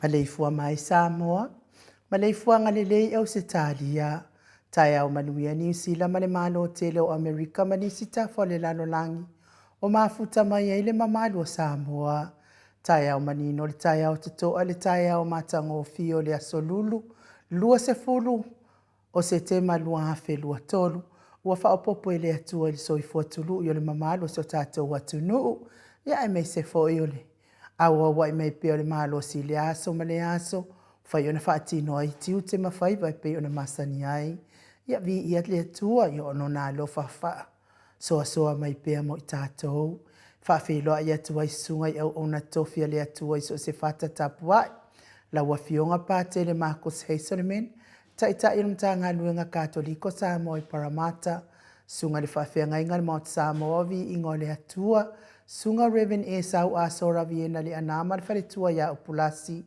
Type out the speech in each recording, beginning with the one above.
Maleifua mai Samoa, Maleifua ngalelei au se talia, tai au manuia New Zealand male malo tele o Amerika manisita fole lano langi, o mafuta mai ele mamalo Samoa, tai au manino le tai au tatoa le tai au matango fio le asolulu, lua se fulu, o se te malua hafe lua tolu, ua whaopopo ele atua le soifua tulu i o le mamalo so tatou atunuu, ia e me se fo i ole. Awa wai mai pe o le malo si le aso ma le aso, fai ona whaatino ai tiu te mawhai vai pe ona masani ai, ia vi ia le atua i ono nā lo whawha. Soa soa mai pe mo i tātou, whawhiloa i atua i sunga i au ona tofia le atua i so se whata tapuai, la wafionga pāte le Marcus Heiselman, ta i rumta ngā luenga katoliko Samoa i Paramata, sunga le whawhianga inga le Mount Samoa vi ingo le atua, sunga Reverend e sau a sora viena le anama le wharetua ia upulasi,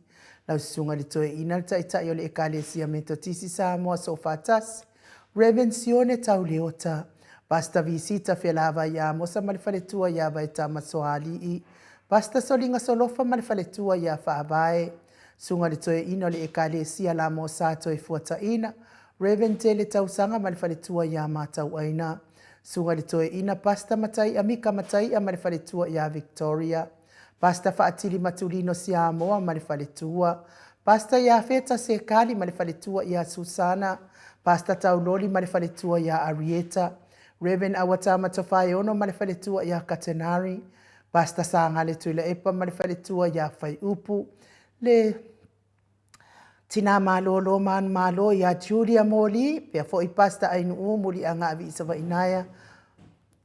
lau sunga le toe ina le ta i o le ekalesia metotisi Samoa so whatas, Reverend Sione tau leota, basta visita whialava ia mosa ma le wharetua ia vai tama soali i, basta solinga solofa ma le wharetua ia whaavae, sunga le toe ina le ekalesia la mo sato e fuata ina, Reverend Tele tau sanga ma le wharetua ia matau aina, sunga le toe ina pasta matai amika matai a ma le wharetua ia Victoria, pasta whaatili matulino Samoa ma le wharetua, pasta ia feta se kali ma le wharetua ia Susana, pasta tau loli ma le wharetua ia Arieta, Reverend Awatama Tofai ono ma le wharetua ia Katenari, pasta sanga le tuila epa ma le wharetua ia Whai Upu, le tina malo man malo ya Julia Moli pe fo i pasta ai no muli anga avi sa va inaya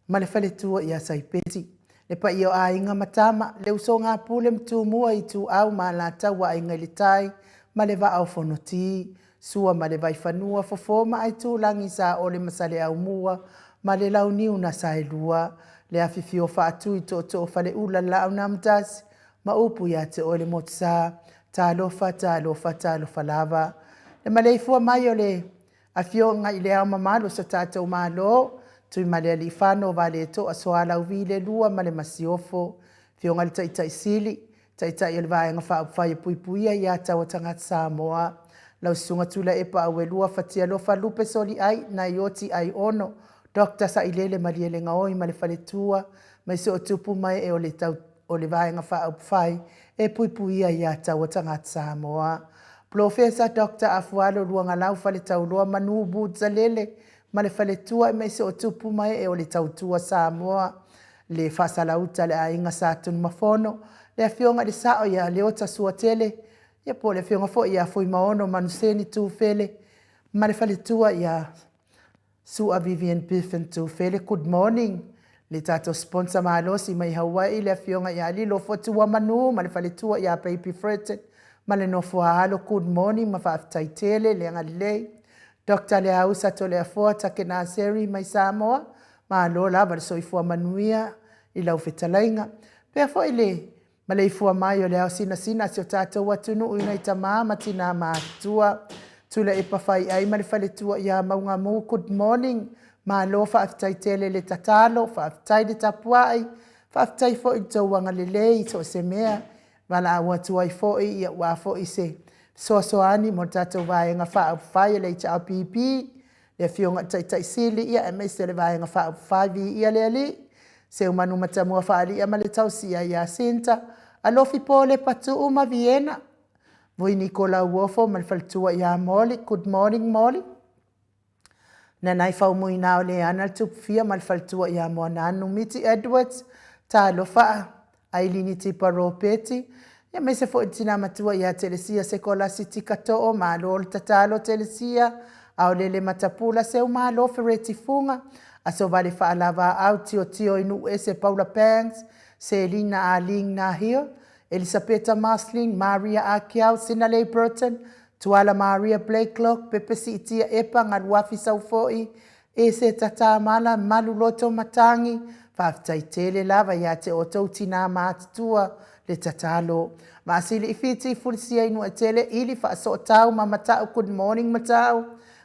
male fale tua ia sai peti le pa io a inga matama le usonga pule mtu mua i tu au mala tawa inga le tai male va au fonoti sua male vai fanua fo foma ai tu langi sa ole masale au mua male lau ni una sai lua le afifio fa atu i to fale ula la una mtas ma upu ya te ole motsa talofa lava. Le Maleifua mai o le afionga i le au mamalo sa tātou malo, tui male li whano vale to a soala uvile lua male masiofo, fionga le taitai sili, taitai o le vaenga whaupwhai puipuia i a tawa tangata Samoa, lau sunga tula epa awe lua fatia lofa lupe soli ai na ioti ai ono, Dr. Sailele Mariele Ngaoi male faletua, mai se o tupu mai e o le tau o le vaenga whaupwhai, e puipuia i a tawa tangata Samoa. Professor Dr. Afualo luanga lau fale tau loa manu budzalele, ma le faletua mai se o tupu mai e o le tautua Samoa, le whasalauta le ainga sātun mafono, le afionga le sao ia leota suatele, ia po le afionga fo ia fui maono manuseni tu fele, ma le faletua ia Sua Vivian Biffen tu fele, good morning. Le tato sponsor malosi mai Hawaii le afionga ia lilo fotua manu, ma le faletua ia baby fretted, ma le nofua halo good morning, ma whaaftaitele le angalei. Dr. le hausa to le afua take na seri mai Samoa, ma lo lava le soifua manuia i lau fetalainga. Pea fo ile, ma le ifua mai o le au sina si o tato watunu uina i tamaa matina maatua, tula e pawhai ai ma le faletua ia maunga mu, good morning, ma lo whaaftaitele le tatalo, whaaftai le tapuai, whaaftai fo i tauanga le lei so se mea, wala awa tuai fo i ia ua fo i se. Soasoani mo tatou vaenga whaupwhai le i pipi, le fionga taitai sili ia e meise le vaenga whaupwhai vi ia le ali, se umanu matamua whaali ia ma le tausia ia sinta, alofi po le patu uma Vienna. Voi Nicola Uofo ma le faltua ia Molly, good morning Molly. Na nai whau mui nao le ana tupfia ma le faltua ia moa nanu Miti Edwards, ta lofa Ailini Tiparo Peti, ia me se fo itina matua ia telesia se kola siti katoa ma lo tatalo telesia, au lele matapula se o ma lo fereti funga, aso vale whaalava au tio inu e se Paula Pangs, se Elina Aling na hio, Elisabetta Maslin, Maria Akiau, Sinalei Burton, Tuala Maria Blakelock, Pepe Sitia Epa, Ngalwafi Saufoi, e se tata mala maluloto matangi, whaaftaitele lava ia te o tautina mātua le tatalo. Maasili ifiti fulisia inu a tele ili whaaso tau ma matau, good morning matau.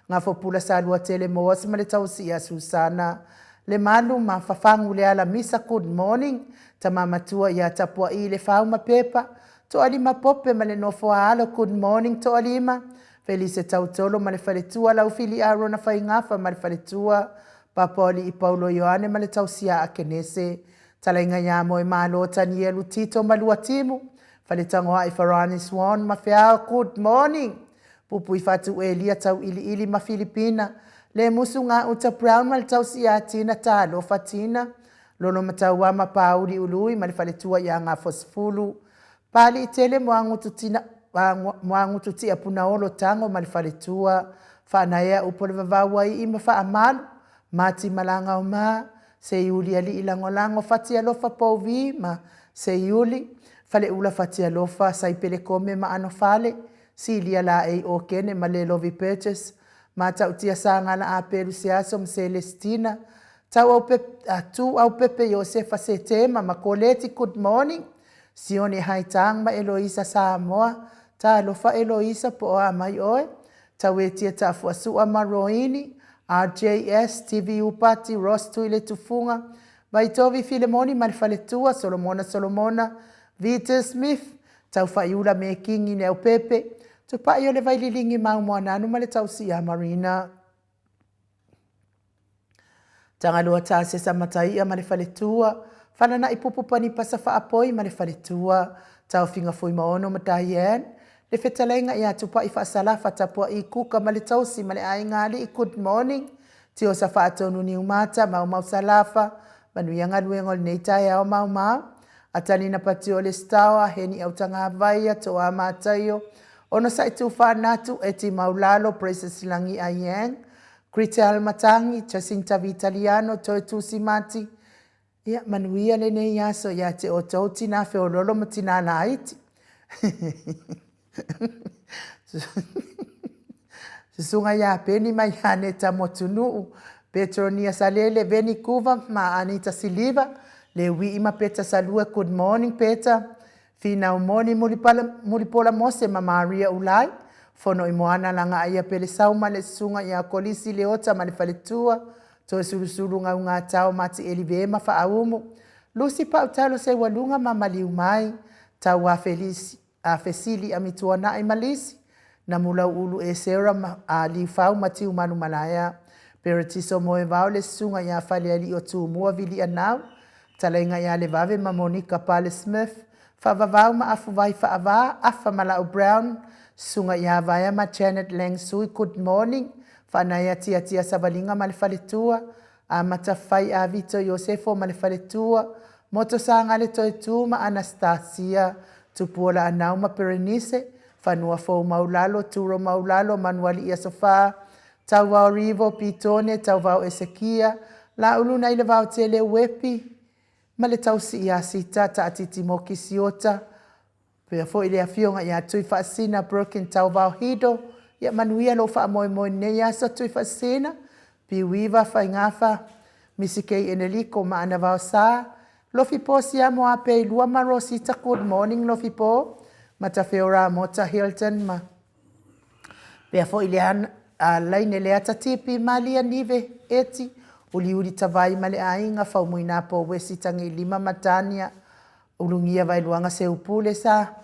Ngā whapula salua tele moas ma le tausia Susana. Le malu ma whafangu le ala misa, good morning. Ta mamatua ia tapua i le whauma pepa. to alima pope ma le nofo alo good morning to alima Felice tautolo ma le faletua lau fili aro na whaingafa ma le faletua papoli I Paulo Ioane ma le tausia a kenese talainga ia mo e malo tani elu tito ma lua timu faletangoa I Farani Swan ma whiao good morning pupu I fatu e lia tau ili ma Filipina le musu ngā uta brown ma le tausia a tina ta lo fatina lono mataua ma pauli ului ma le faletua ia ngā fosfulu pali I tele moangu tuti apuna olo tango ma le faletua whanaea upo le vavaua I ma whaamalu mati malanga o ma se iuli ali ilangolango fati alofa pauvi ma se iuli fale ula fati alofa sai pele kome ma ano fale si lia la e o kene ma le lovi purchase ma tau tia sangana a peru siaso ma Celestina tau au pepe Josefa se tema ma koleti good morning sione haitang ma Eloisa Samoa ta alofa Eloisa po a mai oe tau e tia ta fuasua ma Roini RJS TV upati Ross tuile tufunga Vaitovi Filemoni malfaletua Solomona Vita Smith tau faiula me kingi ne pepe tu pa yo le vaililingi mau moana anu male tau si Marina tanga lua ta se samatai a malfaletua fana na ipupu pani pasafa apoi malfaletua tau finga foi maono mataien le fetalenga ia tupa ifa salafa tapua I kuka male tausi male aingali good morning tio safa atonu ni umata mau salafa manu yanga luengol neita ya mau atalina patio le stawa heni au tanga vaia to amatayo ono saitu fa natu eti maulalo praises langi ayeng Critel matangi Jacinta Vitaliano to tu simati ya manuia le ne yaso ya te ototi na feololo matina naiti Susunga ya peni mayane tamotunu Petronia Salele Veni Kuva ma Anita Siliva le wi ima peta salua good morning peta fina umoni mulipola mose ma Maria Ulai fono imoana langa aya pele sauma le sunga ya kolisi leota ma le faletua to sulusulu nga tau mati elivema fa aumu Lucy Pautalo se walunga ma maliumai tau a Felici a Fesili amituana ai malisi na mula ulu e sera a li fau mati umanu malaya peritiso moe vau le sunga ya fale ali o tu mua vili anau talenga ya le vave ma Monica Pale Smith fa vavau ma afu vai fa ava afa mala Brown sunga ya vaya ma Janet Lang sui good morning fa na ya tia savalinga malfaletua a matafai a Vito Josefo malfaletua moto sanga le tu ma Anastasia tupuola anau ma Perenice fanua fo maulalo turo maulalo manuali ia sofa tau vau rivo pitone tau vau Esekia la uluna ile vau tele wepi male tau si ia sita ta atiti moki siota pe fo ile afionga ia tui fasina broken tau vau hido ia manuia lo fa moi ne ia so tui fasina pi wiva fa ngafa misike eneliko ma ana vau sa lo fi posia mo ape lua marosita good morning lo fi po mata feora mota Hilton ma pe fo ile an laine le atatipi malia nive eti uli tavai male ainga fa muina po wesi tangi lima matania ulungia vai luanga se upule sa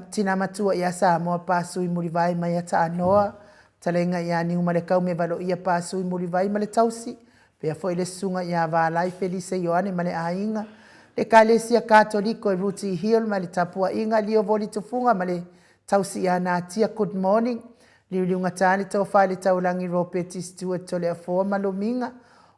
tina matua ia sa mo pasu I muri vai mai ata anoa talenga ia ni umale kau me valo ia pasu I muri vai male tausi pe fo ile sunga ia va lai Felice Ioane male ainga le kalesia katoliko e Ruti Hill male tapua inga lio voli tufunga male tausi ia na tia good morning liunga tani tau fale taulangi ropeti Stuart tole a forma lominga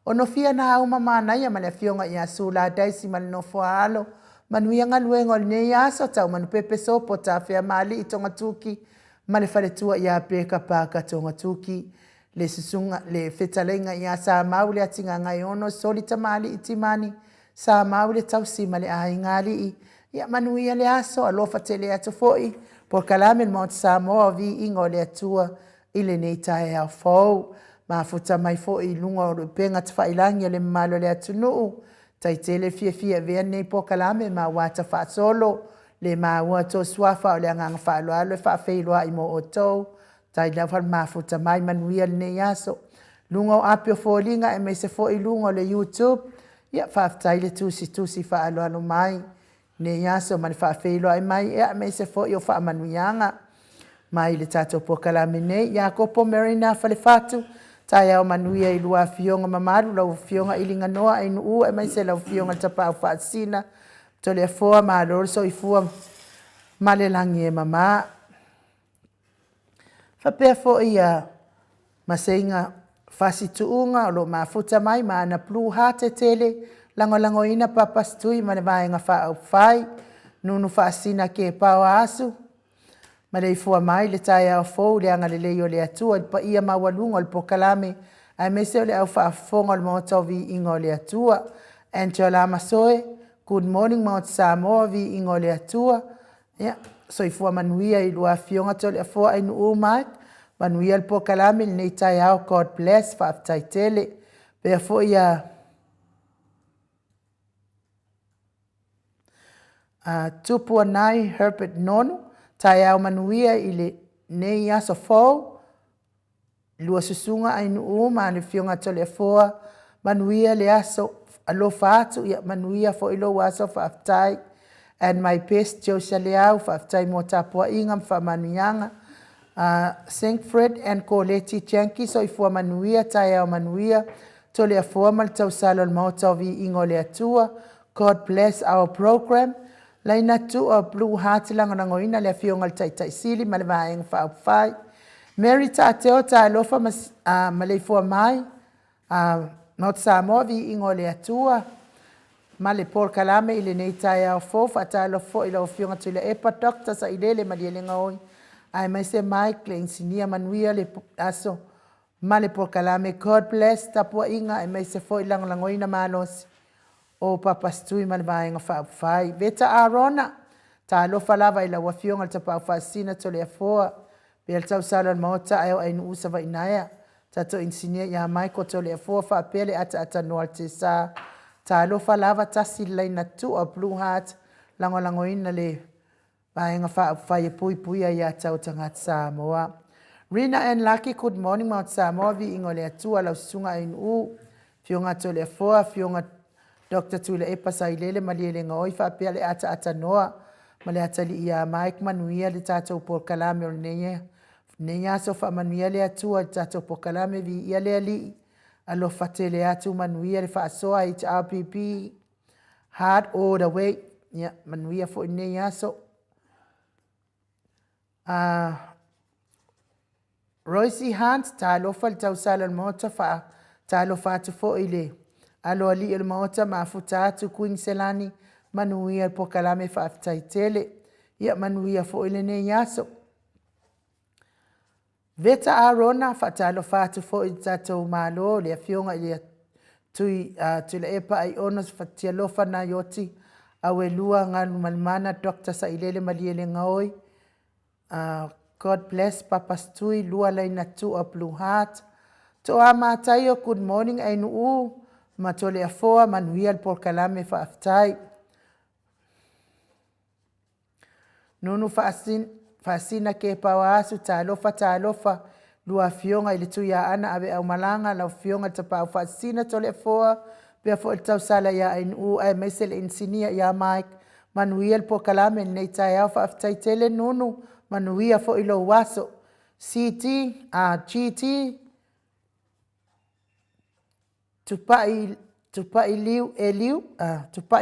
ono fia na au mama na ia male fionga ia sula daisi male no foalo manuia ngaluengo ne ia so tau manu pepe sopo ta fia mali itonga tuki male fale tua ia peka paka tonga tuki le susunga le fetalenga ia sa maule atinga ngai ono solita mali itimani sa maule tau si male aingali ia manuia le aso alofa tele atu foi por kalame Mount Samoa vi ingo le atua ile nei tae au fau ma futa mai fo I lunga o penga tfailangi le malo le atunu tai tele fia vea nei por kalame ma wata fa solo le ma wato swafa o le ngang fa lo alo fa feilwa I mo oto tai la fa ma futa mai manuia le yaso lunga o apio fo linga e me se fo I lunga le YouTube ia fa tai le tusi fa alo mai ne yaso man whaafeilo ai mai ea me se fo i o whaamanuianga. Mai le tātou pokalame nei, ia kopo Marina whalewhatu, tai au manuia i lua fionga mamaru, lau fionga ilinga noa ai nuu, e mai se lau fionga tapau whaasina, tole a foa maa lorso i fua malelangi e mama. Whapea fo ia maseinga whasi tuunga, o lo mafuta mai, maa na plu hate tele, lango ina papastui, mane vaenga wha au whai, nunu whaasina ke pao asu, Maleifua mai le tai au fou le anga le leo le atua pa ia mawalunga le pokalame ai mese le au whaafonga le mautau vi ingo le atua. Angela Masoe, good morning Mount Samoa vi ingo le atua. So i fua manuia i lua fionga tole a fua ai nuu mai. Manuia le pokalame le nei tai au God bless whaaftai tele. Pea fua ia tupua nai Herbert Nonu. Tai au manuia i le nei aso fau, lua susunga ai nuu ma ne fionga tole foa, manuia le aso alofa atu, ia manuia fo ilo aso whaaftai, and my best Josia Leau whaaftai mo tapua ingam wha manuianga, St. Fred and Coleti Janki, so i fua manuia, tai au manuia, tole a foa mal tau salo al mautau vi ingo le atua, God bless our program, Laina tu o blue heart langa ngoina le fionga tai sili ma le vaenga wha whai. Mary ta teo ta alofa Maleifua mai. Not Samoa vi ingo le atua. Ma le Paul Kalame ili nei tai au fofa ta alofo ila o fionga tu le epa doctor sa ilele ma le ngoi. Ai mai se Mike le insinia manuia le aso. Ma le Paul Kalame God bless tapua inga ai mai se fo ilanga ngoina malos. O papastui man vaenga whaafai. Veta Arona, ta alofa lava ila wafionga ta paufasina tole a foa. Pea tau salon maota ai o ainu usava inaya. Tato insinia ya maiko tole a foa whaapele ata noal te sa. Ta alofa lava tasi laina tu o Blue Heart. Lango ina le vaenga whaafai e pui ya tau tangat Samoa. Rina and Lucky, good morning Mount Samoa vi ingo le atua lau sunga ainu. Fionga tole a foa, fionga Dr. Tula e pasai lele maliele ngoi whapea le ata noa. Male ata li ia Mike manuia le tātou por kalame o neia. Neia so wha manuia le atua le tātou por kalame vi ia le ali. Alo whate le atu manuia le whaasoa HRPP. Hard all the way. Yeah, manuia fo neia so. Royce Hunt, ta alofa le tau sala mota wha. Ta alofa atu fo ile. Alo ali il maota mafuta atu Queenselani manuia po kalame whaaftai tele. Ia manuia fo ile ne yaso. Veta Arona whaatalo whaatu fo i tatou malo le fionga i tui le epa ai onos whatia lofa na yoti awe lua nganu malmana Dr. Sailele maliele ngaoi. God bless papastui lua laina tu a Blue Heart. To ama tayo good morning ainu u. Matole a foa manuia por kalame whaaftai. Nunu fasina ke pawasu ta alofa lua fionga ili tu ya ana abe au malanga lau fionga ta pao fasina tole foa pia fo tau sala ya inu ai mesel insinia ya Mike manuia por kalame nei tai au whaaftai tele nunu manuia fo ilo waso CT GT Tupai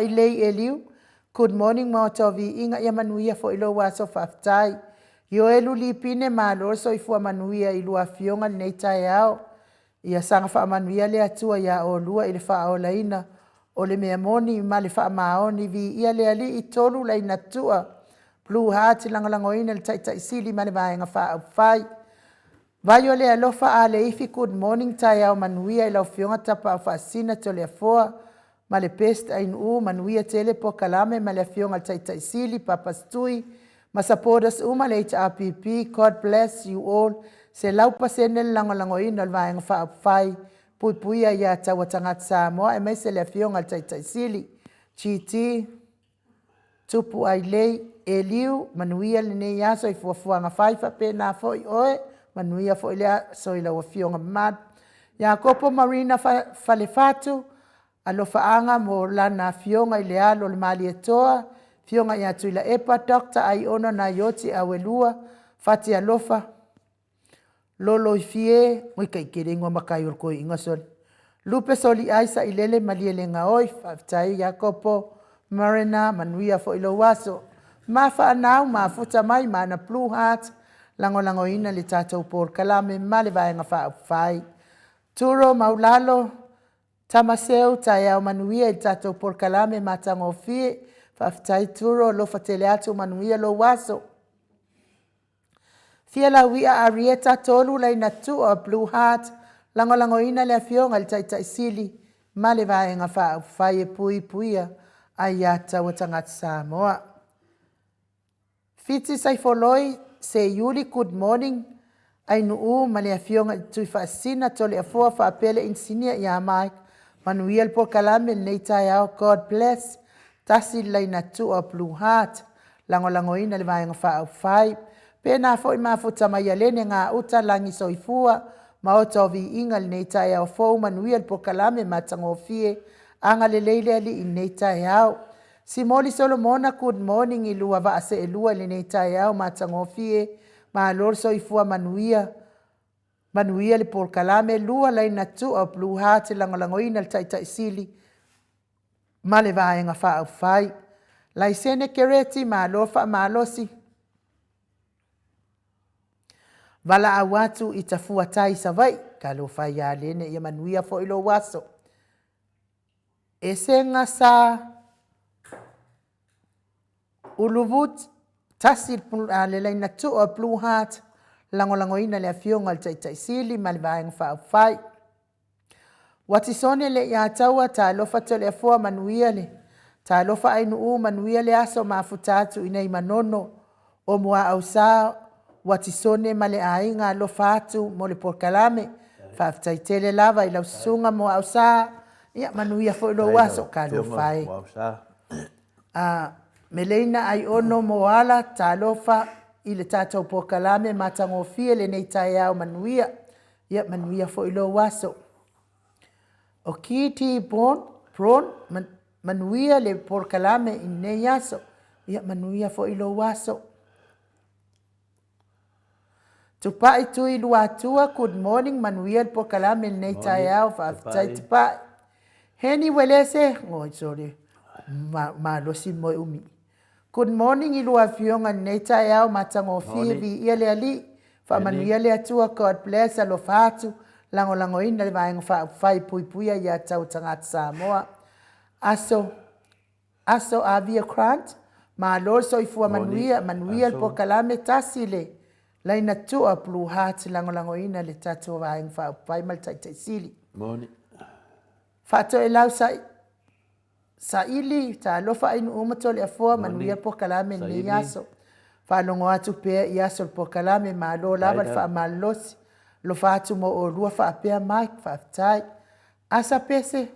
lei eliu. Good morning maota vi inga ia manuia fo ilo waso whaaftai. Yo elu li pine malo so i fua manuia i lua fionga nei tai au. Ia sanga wha manuia le atua ia o lua i le wha o laina. O le mea moni ma le wha maoni vi ia le ali i tolu laina tua. Blue Heart langoina le tai sili ma le vaenga wha au whai. Vaio le alofa a le ifi good morning tai au manuia i lau fionga tapa au whaasina to le foa. Ma le pest ainu manuia tele po kalame ma le fionga tai sili papastui. Ma supporters uma le HRPP. God bless you all. Se lau pasene langoina al vaenga wha whai. Puipuia ia tawatangat Samoa e mai se le fionga tai sili. GT. Tupu ai lei eliu manuia le ne yaso i fuafuanga whaifa pe na fo i oe. Manuia fo ilea so ila wafionga mad. Ya kopo Marina falefatu alofa anga mo lana fionga ilea lo le mali etoa. fionga ia tuila epa Dr. ai ona na yoti awelua fati alofa lolo ifie ngoi kai kerengo makai orko inga sol lupe soli aisa ilele maliele ngaoi fatai Jacopo Marina manuia fo ilo waso mafa anau mafuta mai mana blue heart lango ina le tatou por kalame male vaenga fai turo maulalo tamaseu taya manuia le tatou por kalame matango fie fatai turo lo fatele atu manuia lo waso fia la wia arieta tolu la ina tu o blue heart lango ina le fionga le taita isili male vaenga fai puia ayata watangat Samoa fiti sai foloi se yuli good morning ai nuu male afionga tui fasina tole afua fa apele insinia ya Mike manuel por kalame neita ya God bless tasi laina tu of blue heart lango ina le vaenga fai pena foi mafuta mayalene nga uta langi soifua maoto vi ingal neita ya fo manuel por kalame matango fie anga le leile ali neita ya Simoli Solomona good morning ilua va se elua le neita ya matango fie ma lor soifua manuia le por kalame lua la ina tu o blue heart lango ina le taita isili male vaenga fai la isene kereti ma lofa ma losi vala awatu itafua tai savai kalo fai ya lene ya manuia fo ilo waso esenga sa uluvut tasil le la ina tu o blue heart lango ina le afionga le taita isili male vaenga fai watisone le ya tawa ta lofa tole afua manuia le ta lofa ainu manuia le aso mafutatu ina imanono o mua ausa watisone male ainga lofa atu mole por kalame faftaitele lava ila usunga mo ausa ya manuia fo lo waso kalo fai meleina ai ono moala ta lofa ile tatou por kalame matango fie le neita ya manuia ya manuia fo ilo waso o kiti pron manuia le por kalame inne yaso ya manuia fo ilo waso tupai tu ilua tua good morning manuia por kalame neita ya fa tupai heni welese ngoi sorry ma lo si mo umi good morning ilua fionga neita ya matango fi vi ile ali fa manuia le atua God bless alo fatu lango ina le vaenga fai puia ya tau tangat Samoa aso avia krant ma lor soifua manuia por kalame tasile laina tu a blue heart lango ina le tatu vaenga fai mal taita sili moni fato elau sa ili ta lofa inu umato le afua manuia por kalame ni yaso fa longo atu pe yaso por kalame ma lo lava fa malos lo fatu mo o lua fa apea Mike fa tai asa pese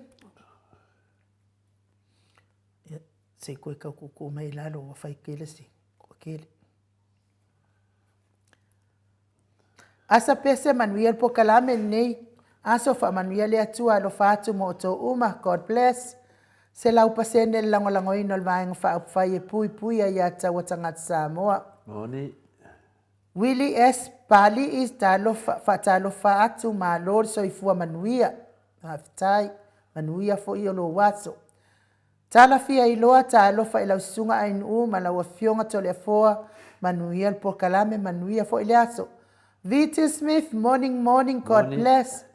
se koe ka kuku mai lalo wa fai kele si ko kele asa pese manuel por kalame nei aso fa manuel le atua lo fatu mo to uma God bless se lau pasene lango ino le vaenga fa fai puia ya tawatangat Samoa moni Willie S. Pali is talo fa atu ma lor soifua manuia. Haftai manuia fo iolo waso. Tala fia iloa talo fa ila usunga ainu ma la wafionga tole foa manuia por kalame manuia fo ilaso. Viti Smith morning God bless.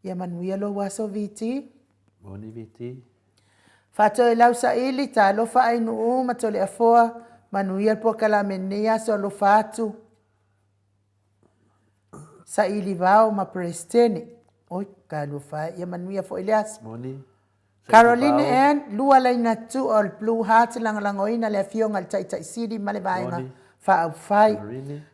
Ya manuia lo waso Viti. Morning Viti. Fato ila usaili talo fa ainu ma tole foa manuia por kalame nia so lo fatu. Sa ilivao ma prestene oi kalo fa ya manuia fo elias moni Caroline Ann lua laina tu all blue heart lango ina le fionga taita sidi male vaenga fa fai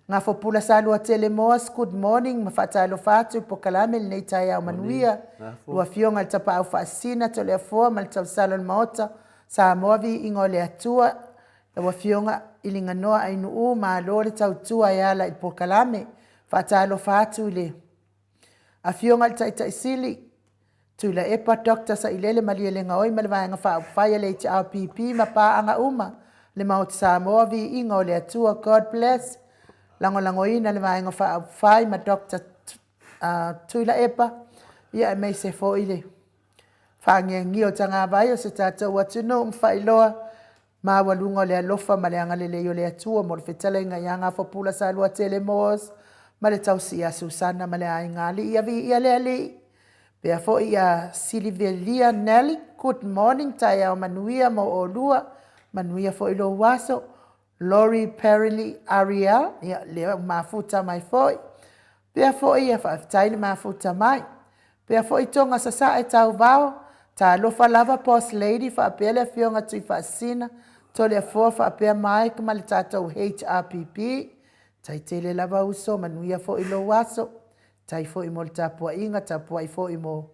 nga fo pula salu telemos good morning mafata lo fatu po kalame neita ya manuia lua fionga tapa fa sina to le fo mal tau salon mota sa movi ingole atua lua fionga ilinga no ainu ma lo tau tua ya la po kalame fatalo fatu le afionga taita isili tu la epa doctor sa ilele maliele nga oi malvanga fa le HRPP ma pa anga uma le mau Samoa vi ingo le atua God bless lango ina le vaenga whai ma Dr. Tuila Epa ia mei se fo ile whangia ngio tanga vai o se tātou atuno mwhailoa ma walunga le alofa ma le anga le leo le atua mo le whetale nga ianga whapula sa lua tele moos ma le tausi a Susana ma le ai ngali ia vi ia le ali pea fo ia Silvelia Nelly good morning tai au manuia mo o lua manuia fo ilo waso Lori Perily Ariel ia le mafuta mai foi pea fo ia whaftai le mafuta mai pea fo i tonga sasa e tau vao ta lofa lava post lady whaapea le fionga tui whaasina to le fua whaapea mai kuma le tātou HRPP tai tele lava uso manuia fo ilo waso tai fo i mo le tapua inga tapua i fo i mo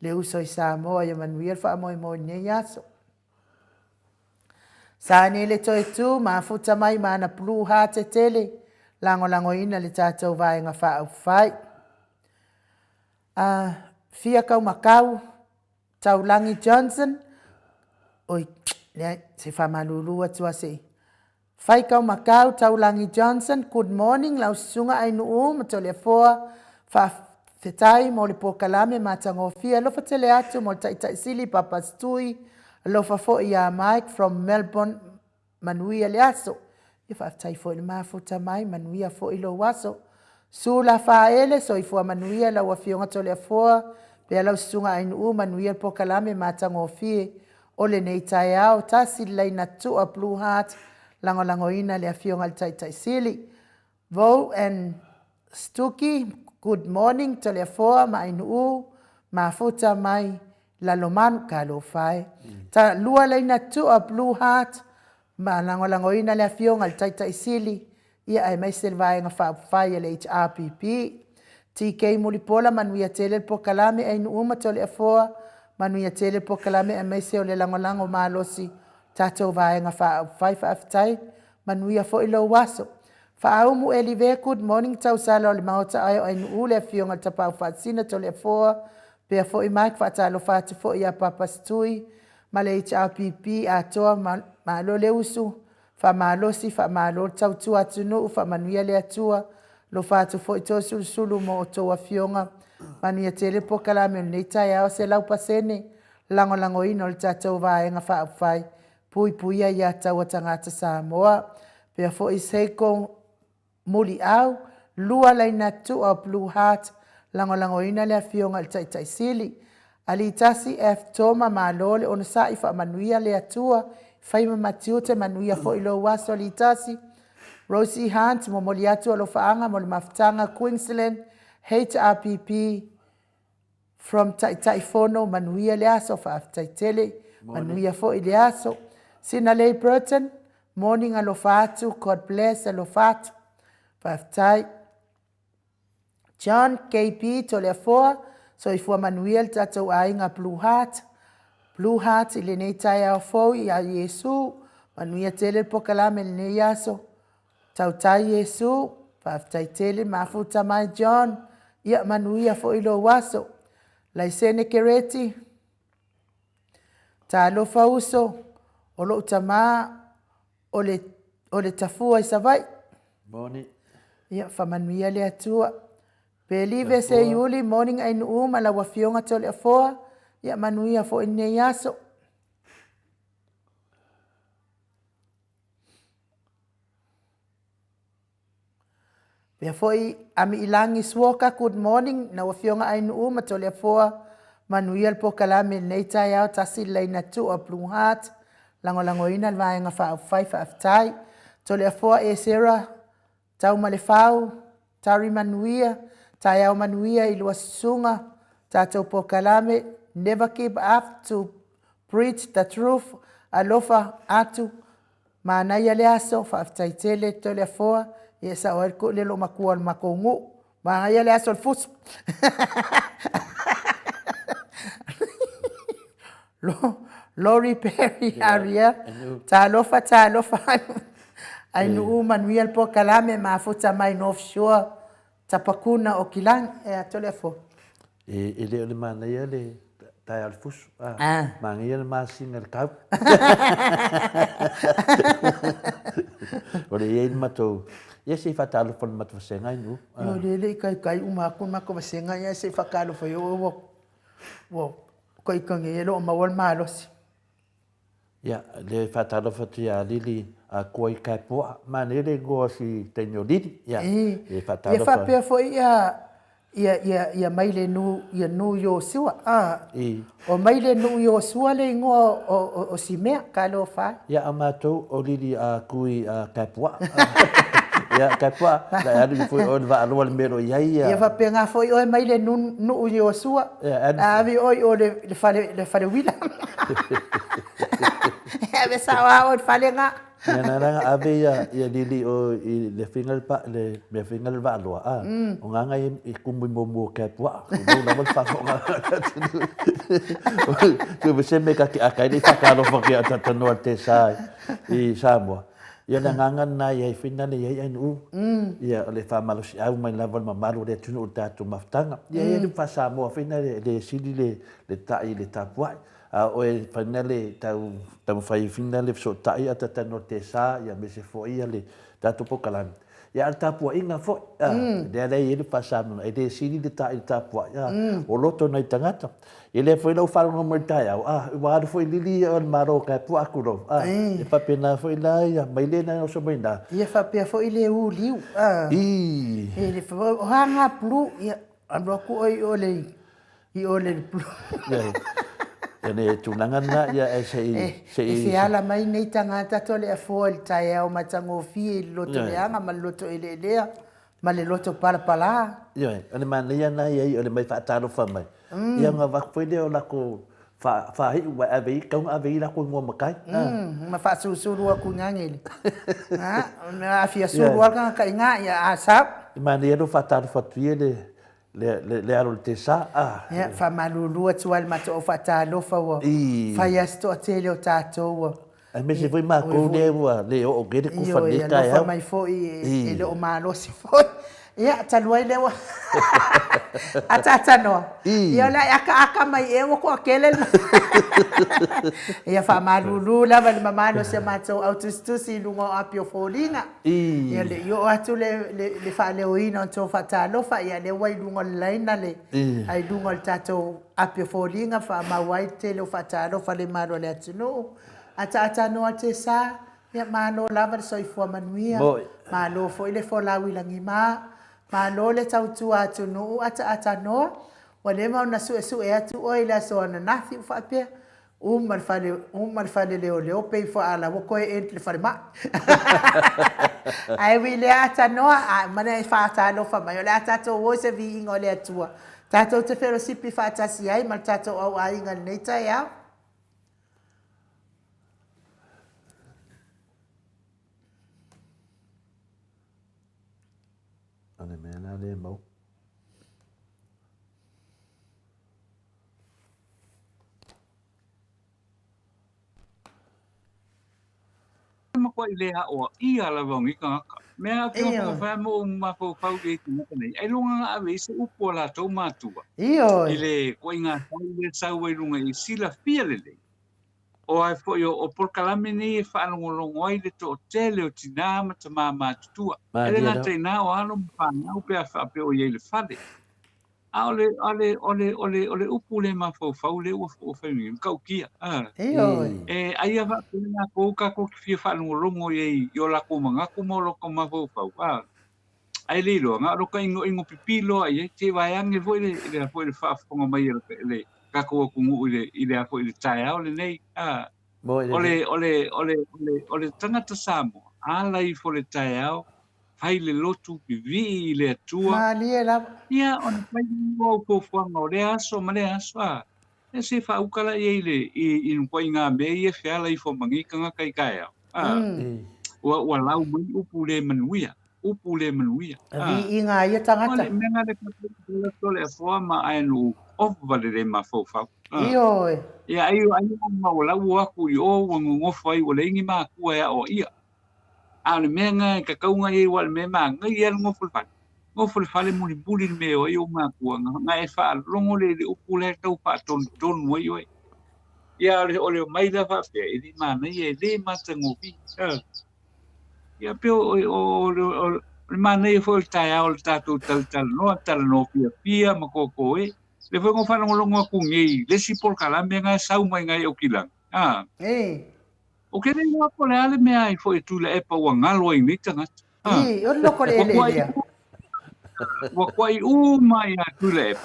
le uso i Samoa ia manuia wha mo i mo ne yaso sa ne le toi tu mafuta mai mana blue heart e tele lango ina le tātou vaenga wha au whai fia kau makau Taulangi Johnson oi se whamalulu atua se whai kau makau Taulangi Johnson good morning lau sunga ai nuu mato le foa whawhetai mo le pokalame matango fia lofa tele atu mo le taitai sili papastui lofa fo ia Mike from Melbourne manuia le aso i whawhetai fo le mafuta mai manuia fo ilo waso sula whaele so i fua manuia lau a fionga to le foa pea lau sunga ai nuu manuia le pokalame matango fie o le nei tai au tasi leina tua Blue Heart lango ina le afionga le taitai sili. Vo and Stuki, good morning to le foa ma inu ma futa mai la lomanu ka lo fai. Ta lua leina tua Blue Heart ma lango ina le afionga le taitai sili ia ai mai selvai nga fai le HRPP. TK mulipola manuia tele po kalame ai inu to le foa manuia tele po kalame e mai se o le lango malosi tatou vaenga fai aftai manuia fo ilo waso fa au mu elive good morning tau sala o le maota ai ai nu le fionga tapau fatsina to le foa pe fo i mai fa talo fatu fo ia papa stui ma le HRPP a toa ma lo le usu fa malosi fa malo tau tu atunu fa manuia le atua lo fatu fo i to sulu mo to fionga manuia tele po kalame nei tai au se lau pasene lango ino le tatou vaenga fa fai pui ia tau tangata Samoa pea fo i seiko muli au lua leina tu o Blue Heart lango ina le afionga le taitai sili ali tasi F toma malole ona sa ifa manuia le atua faima matiute manuia fo ilo waso ali tasi Rosie Hunt mo moli atu lo faanga mo le maftanga Queensland HRPP from tai fono manuia le aso fa tai tele manuia fo ile aso Sina lei Burton, morning alofatu, God bless alofatu. Faftai. John KP tole foa, so ifua Manuel tatou ainga Blue Heart. Blue Heart ile nei tai au fo ia Yesu, manuia tele pokalame le yaso. Tau tai Yesu, faftai tele mafuta mai John, ia manuia fo ilo waso. Laisene kereti. Ta alofa uso. O lo utama o le tafua i savai. Morning. Ia whamanuia le atua. Pelive se iuli morning ai nuu ma la wafionga tole a foa. Ia manuia fo ine yaso. Pea fo i ami ilangi suoka good morning na wafionga ai nuu ma tole a foa. Manuia po kalame nei tai au tasi leina tu a Blue Heart. Lango ina vaenga fai aftai tole afoa e sera tau malefau tari manuia tai au manuia i lua sunga tatou po kalame never give up to preach the truth alofa atu manaya le aso fa aftai tele tole afoa e sa o ko le lo makua makongu manaya le aso fus Lori Perry Ariel talofa ai nu manuel po kalame mafuta mai North Shore tapakuna o kilang e atole fo e le mana ia le tai al fus mangi le masinga le kau ore ye mato ye se fatalo fon mat vasenga nu yo le kai uma ko ma ko vasenga ya se fakalo fa yo wo kai kange lo ma wal malos ya le fatalo fatia lili a koi kai po ma ne le go si tenyo lili ya e fatalo fa pe fo ia mai le nu yo sua o mai le nu yo sua le ngo o si mea ka lo fa ya amato o lili a kui a kai po ya kai po la ya li foi on va lo mero ya ia fa pe nga foi o mai le nu yo sua a vi o le fale wila e sa wa o fale nga ya nara ave ya lili o le final pa le final va lo o nga i kumbu mo kai po no na fa nga tu se me ka ni fa ka lo fa ki ata no te sai i Samoa ia na ngangan na ia final ia ai nu ia le fa malos au mai la vol mamalu le tunu ta tu maftanga ia le fa Samoa final le sili le tai le tapua o e finale tau fai finale so tai ata no te sa ia me se foi le tatu pokalan ia al tapua inga fo de le ele pasando e de sili de tai tapua o loto nei tangata ele foi lo falo no mertai wa foi lili on maro ka pu akuro e pa pena foi la ia mai le na so bem da ia fa pe foi le u liu ele foi hanga plu ia ando ku oi ole plu ene tunanga na ia se ala mai nei tangata to le foi tai o matango fi loto le anga ma loto ele ma le loto pala ia ene man ia na ia ole mai fa talo fa mai ia nga va foi de la ko fa hi wa ave ka ave la ko ngo makai ma fa su ru ku ngangeli na afia su ru ka nga ia asap man ia do fa talo fa tuile le alo te sa ya fa malulu atual mato o fa talo fa wa fa ya sto tele o tato wa ai me se foi ma ko le o gede ku fa ni ka ya mai foi ele o malo si foi ia talua ile wa atata no ia la aka mai e wo ko kele ia fa malulu la va mama no se mato autistu si lungo apio folinga ia le yo atu le fa le oina to fa talo fa ia le wai lungo laina le ai lungo tato apio folinga fa ma wai tele fa talo fa le malo le atu atata no ate sa ia mano lava so i fo manuia malo fo ile fo la wilangi ma lo le tautu atu no ata no wale ma na su e atu oi la so na nafi fa pe mal fale le pe fo ala wo ko ent le farma ai wi le ata no ma na fa ata no fa ma yo le ata to wo se vi ngole atu tato te fero sipi fa ata si ai mal tato au ai ngal nei ta ya ane mena le mau ma ko ile a o ia la vongi ka me a ke mo fa mo ma ko fa ge ti mo nei ai lunga a ve se upo la to matua ile ko inga le sa we lunga i sila fiele o ai fo yo o por kalame ni fa no longo ai le to tele o tina ma te ma tua ele na te na o alo pa na o pe fa pe o ye le fade ole upule ma fo fa le o fa ni ka kia ai va na ko ka ko fi fa no longo ye yo la ko manga ko mo lo ko ma fo fa ai le lo nga ro ka ingo pipilo ai te va yang e le fa fo mai le ka ko ngu ile a ko ile tai au le nei ole tangata Samoa ala i fo le tai au hai le lotu pivi le atua ia ona pai mo ko fanga le aso ma le aso e se fa ukala ile i ko inga me e fiala i fo mangi kanga kai kai wa lau mai upule manuia vi inga ia tangata ole menga le fo ma ai no of vale le ma fo fa ia ai ma wala wa ku yo ngo fai wala ngi ma ku ya o ia ale menga ka kaunga i wal me ma ngai el ngo fulpan ngo fo le fale muli me o yo ma ku nga e fa longo le upule tau pa ton mo yo ia ole mai da fa pe e di mana ye le matango pi ia pe o mana ye fo tai au tatu tal no pia ma ko e le fo ngo fa longo ku ngi le si por kala me nga sau mai nga o kilang o ke le ngo po le ale me ai fo e tu le e pa wa ngalo i ni tanga o loko le le wa kwai mai tu le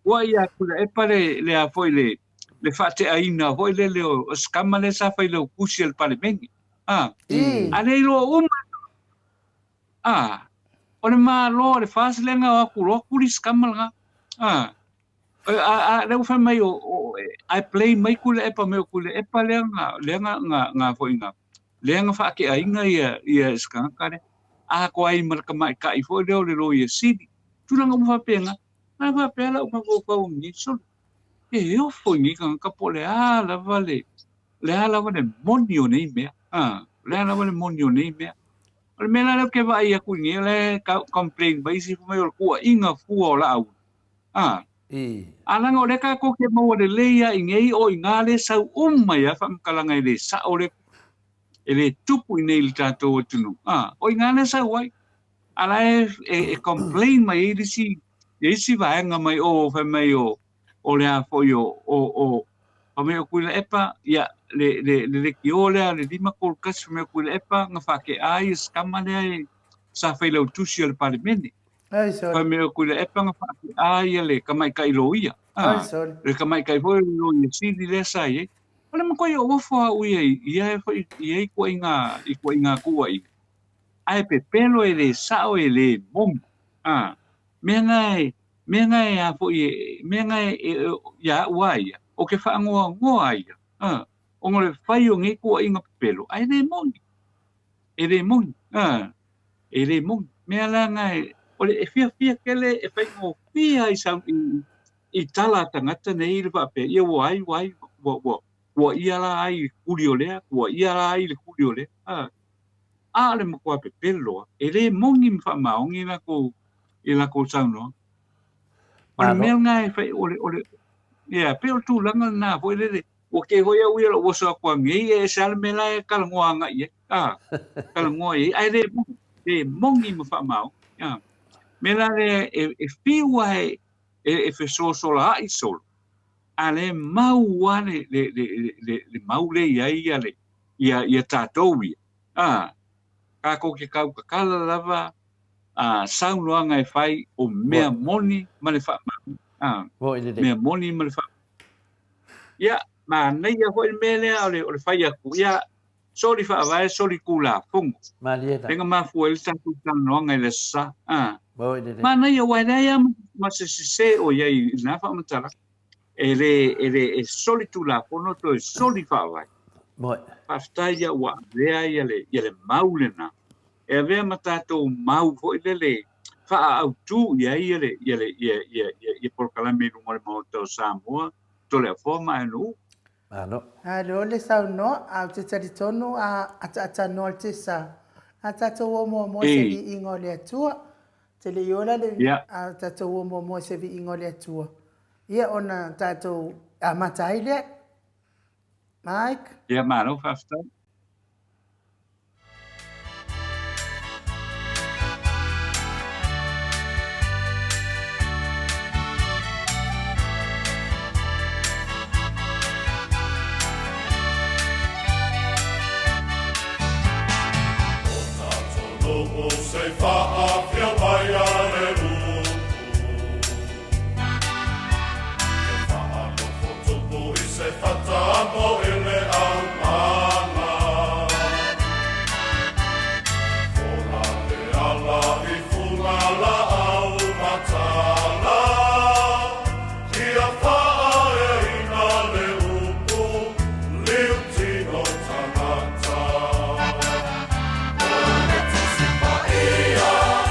wa ia tu le e pa le a fo le fate aina foi le o skama le sa fai le kusi el parlamento ale lo ole ma lo le fas le nga ku lo kuri skama nga le fa mai o I play mai ku le pa me ku le pa le nga foi nga le nga fa ke aina ia skama kare ko ai mar ka mai kai foi le lo ia sidi tu nga mo fa penga na fa pela o fa o ni so eu fui ni kan ka po le ala vale monio nei me le ala vale monio nei me o me la ke vai a ku ni le complain vai si me o ku inga fu o la au ala ngo le ka ko ke mo le leia ingei o ingale sa ya fa kalanga le sa o le ele tupu nei le tato tunu o ingale sa wai ala e complain mai si vai nga mai o fa mai o le a fo yo o me ku le epa ya le ki ole le lima kol kas me ku le epa nga fa ke ai skama le sa fe le tusi al parlamento fa me ku le epa nga fa ke ai le kamai kai loia le kamai kai fo lo ni si le sa ye ole mo ko yo fo u ye fo ye ko inga ku ai ai pe pelo ele sa o ele mom me ngai a fo ye me ngai ya wai o ke fa ngo ai o ngole fai o ngi ko inga pelo ai le mon me ala ngai o le fia kele e fai ngo fia i sa i tala tangata nei le pa pe ye wai wo ia la ai kuliole wo ia la ai le kuliole le mo ko pe pelo ele mongi fa maongi na ko ila ko sauno o me ngai fai ole pe o tu langa na fo le o ke ho ia ui o so ko ngi e sal me la kal ngoanga ye kal ngoi ai le mongi mo fa mau me la le e fiwa e fe so la i sol ale mau ane le mau le ia le ia tatowi ka ko ke ka kala lava sau loanga e fai o mea moni ma le fa mea moni ma le fa ia ma nei a hoi mele o le fai aku ia soli fa vai soli kula fungo tenga ma fuel tatu tan loanga i le sa ma nei a wai nei ma se o ia i na fa matala ele soli tu la fono to soli fa vai pastai wa vea ia le maulena e vea matato mau foi le fa au tu ia ia por kala me no mo to Samoa to le forma no alo le sau no a te tari tonu a no te sa a tato mo se vi ingo le tua te le yola le a tato mo se vi ingo le tua ia ona tato a matai le Mike ia mano fasta Sei fa fia baiare lu fa lo foto poi se fatta mo ele al mala ora le alla i fuma la au matala ia fa e ina le upu liutino tanata Yeah.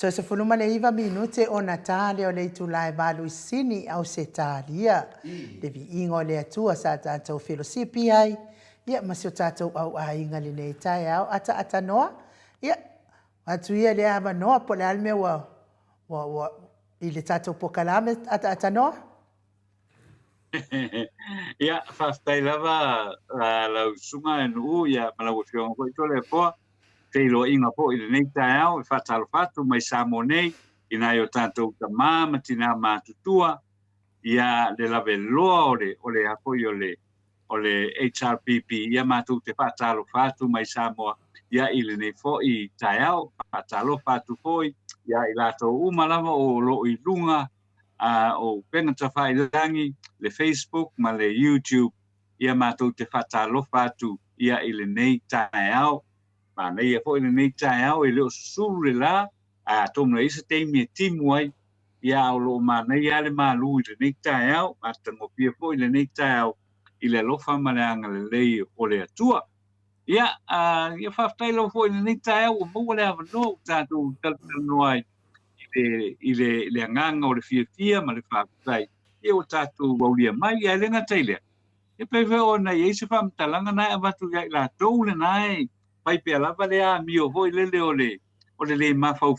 So se fuluma le iwa minute o Natale o le itulai valu sini au se talia. Le vi ingo le atua sa tātou filosipi ai. Ia masio tātou au a inga le nei tai au ata noa. Ia atu ia le ama noa po le alme wa i le tātou pokalame ata noa. Ia whaftai lava lau sunga nu ia malau whionga ko i tole poa. Te ilo inga po i le nei tai au i whatalo whatu mai Samoa nei ina i o tātou ta māma tina mātutua ia le lave loa o le hapo i o le HRPP ia mātou te whatalo whatu mai Samoa ia i le nei fo i tai au whatalo whatu foi ia i lātou umalama o lo i lunga o penga ta whailangi le Facebook ma le YouTube ia mātou te whatalo whatu ia i le nei tai au ma nei e fo i nei tai au e leo susuru le la tomu le isa teimi e timu ai ia o lo ma nei ale ma lu i le nei tai au a tango pia fo i le nei tai au i le lofa ma le anga le lei o le atua ia ia whaftai lo fo i le nei tai au o mua le avano tātou talpano ai i le anganga o le fia ma le whaftai ia o tātou waulia mai ia le ngatailea e pewe o na i eise whamtalanga nai avatu ia i la tou le nai pai pe lava le a mi o hoi lele o le mafau.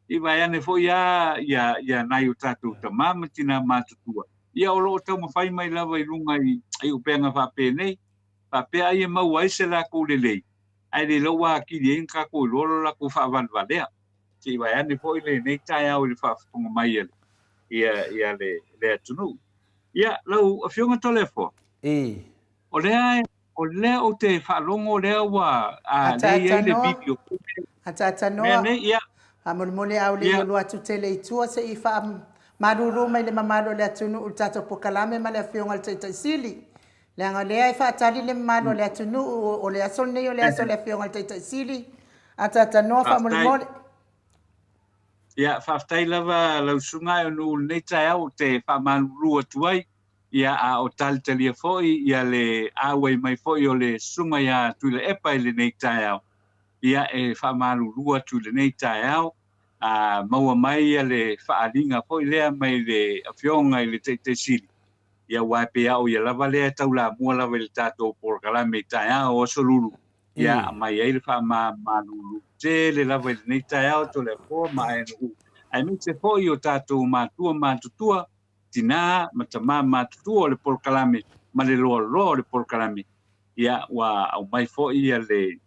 I vai ane fo ia nai o tātou ta mama tina mātutua. Ia o loo tau mawhai mai lava i runga i upenga whape nei. Whape ai e mau aise la kou lelei. Ai le laua ki di enka kou lolo la kou whawan valea. I vai ane fo i le nei tai au i le whaafunga mai ele. Ia le atunu. Ia lau a whionga tole fo. O lea o te whaalongo lea wa lea le video. Ata noa. A mole au le yolo atu tele itua se i wha maruru mai le mamaro le atunu u tato pokalame ma le whionga le teitai sili. Le anga lea i wha atari le mamaro le atunu o le asol nei o le asol le whionga le teitai sili. Ata noa wha mole. Ia whaftai lava lau sunga o nu nei tai au te wha maruru atuai. Ia a o talitalia foi ia le awai mai foi o le sunga ia tuile epa i le nei tai au. Ia e whamarurua tu le nei tai au. Maua mai ia le whaalinga foi lea mai le awhionga i le te sili. Ia waipe au ia lava lea tau la mua lava le tātou porkalame tai au o solulu. Ia mai ai le whamaruru te le lava i le nei tai au to le fo ma e nu. Ai mi te foi o tātou mātutua tina matama matutua o le porkalame ma le loa le porkalame ia wa au mai fo ia le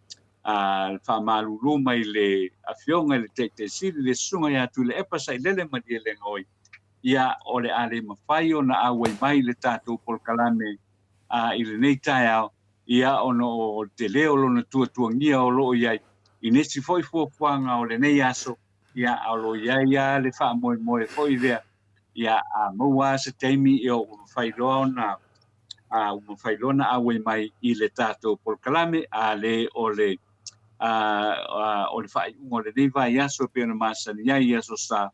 whamaruru mai le awhionga le te sili le sunga ia tu le epa sai lele ma di le ngoi ia o le ale mawhai o na awai mai le tātou porkalame i le nei tai au ia ono te leo lo na tuangia o lo iai i nesi foi fuafuanga o le nei aso ia au lo ia le wha moe foi lea ia maua se teimi i o whailona awai mai i le tātou porkalame le o le whai ungo le nei vai aso pe ona masani ia aso sa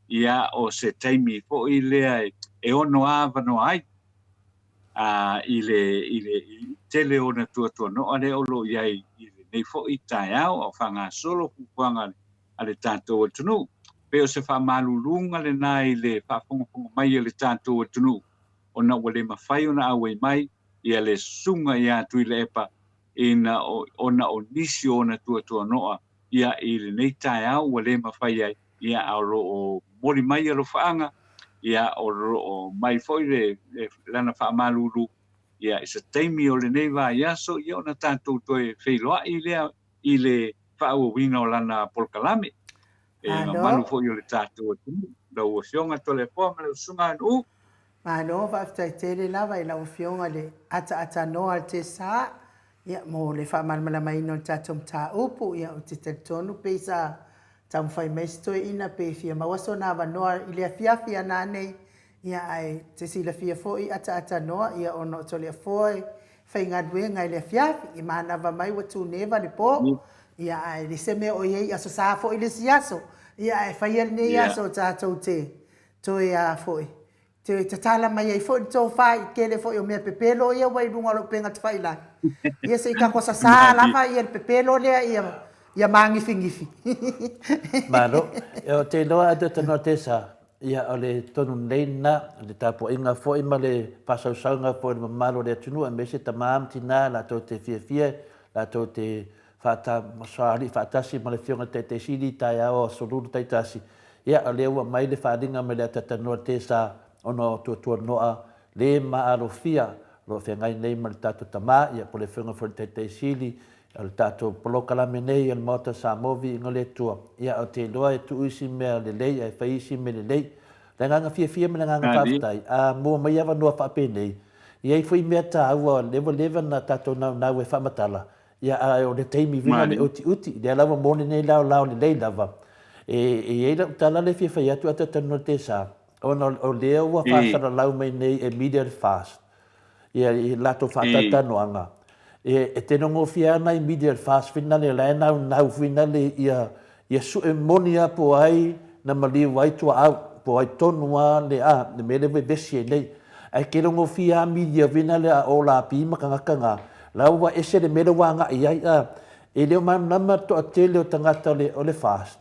ia o se teimi fo i lea e ono avano ai i le tele ona tua no ale o lo iai i le nei fo i tai au o whanga solo kukuanga ale tātou atunu pe o se whamalulunga le nai le whafonga mai le tātou atunu o na wale mawhai o na awai mai ia le sunga ia tui le epa ina o na o nisi o na tua noa ia i le nei tai au wale mawhai ai ia au ro o mori mai alo whaanga ia o ro o mai foi le lana whamalulu ia isa teimi o le nei vai aso ia o na tātou toe wheiloa i le whaawawina o lana polkalame malu fo yo le tātou da o fionga tole po ma le sunga nu no va ftai tele lava i la fionga le ata no al te sa ia mo le fa mal mala mai no tātou ta upu ia o te tonu pesa tam fai mesto ina pe fia ma waso na va no i le fia na nei ia ai te si le fia fo i ata no ia ono tole foi fai ngadwe ngai le fia i mana va mai watu neva le po ia ai le seme o ye aso sa fo i le siaso ia ai fai el nei aso tātou te to ia foi te tala mai ai foi to fai ke le foi o me pepelo ia wai lunga lo penga te fai la ia se ka cosa sa la fai el pepelo le ia Ia mangifi-ngifi. Maro, o te loa atu tanoa te sa, ia o le tonu neina, le tapo inga fo ima le pasausaunga fo le mamalo le atunua, me se tamam tina, la tau te fia, la tau te whata masari, whatasi, ma le fionga te siri, tai ao, soluru tai tasi. Ia o le ua mai le wharinga me le atatanoa te sa, ono tuatua noa, le maaro fia, lo whengai nei ma le tato tama, ia po le fionga fo le te siri, al tato polokala menei al mota Samoa ngole tua ia o te loa e tu isi me le lei e fa isi me le lei le nganga fia me le nganga whaftai a mua mai awa noa whape nei ia i fui mea ta aua lewa na tato nau e whamatala ia a o le teimi vina le uti le alawa mone nei lao le lei lava e eira tala le fia atu ata tanu te sa o lea ua whasara lau mai nei immediate fast ia i lato whatata noanga e te nongo fia ana immediate fast fina le lai nau fina le ia su e moni a po ai na mali wai tua au po ai tonua le a le mele we besi e nei ai ke nongo fia media fina le a o la pi makanga la wa ese le mele wanga ai a e le ma nama to a tele o tangata le o le fast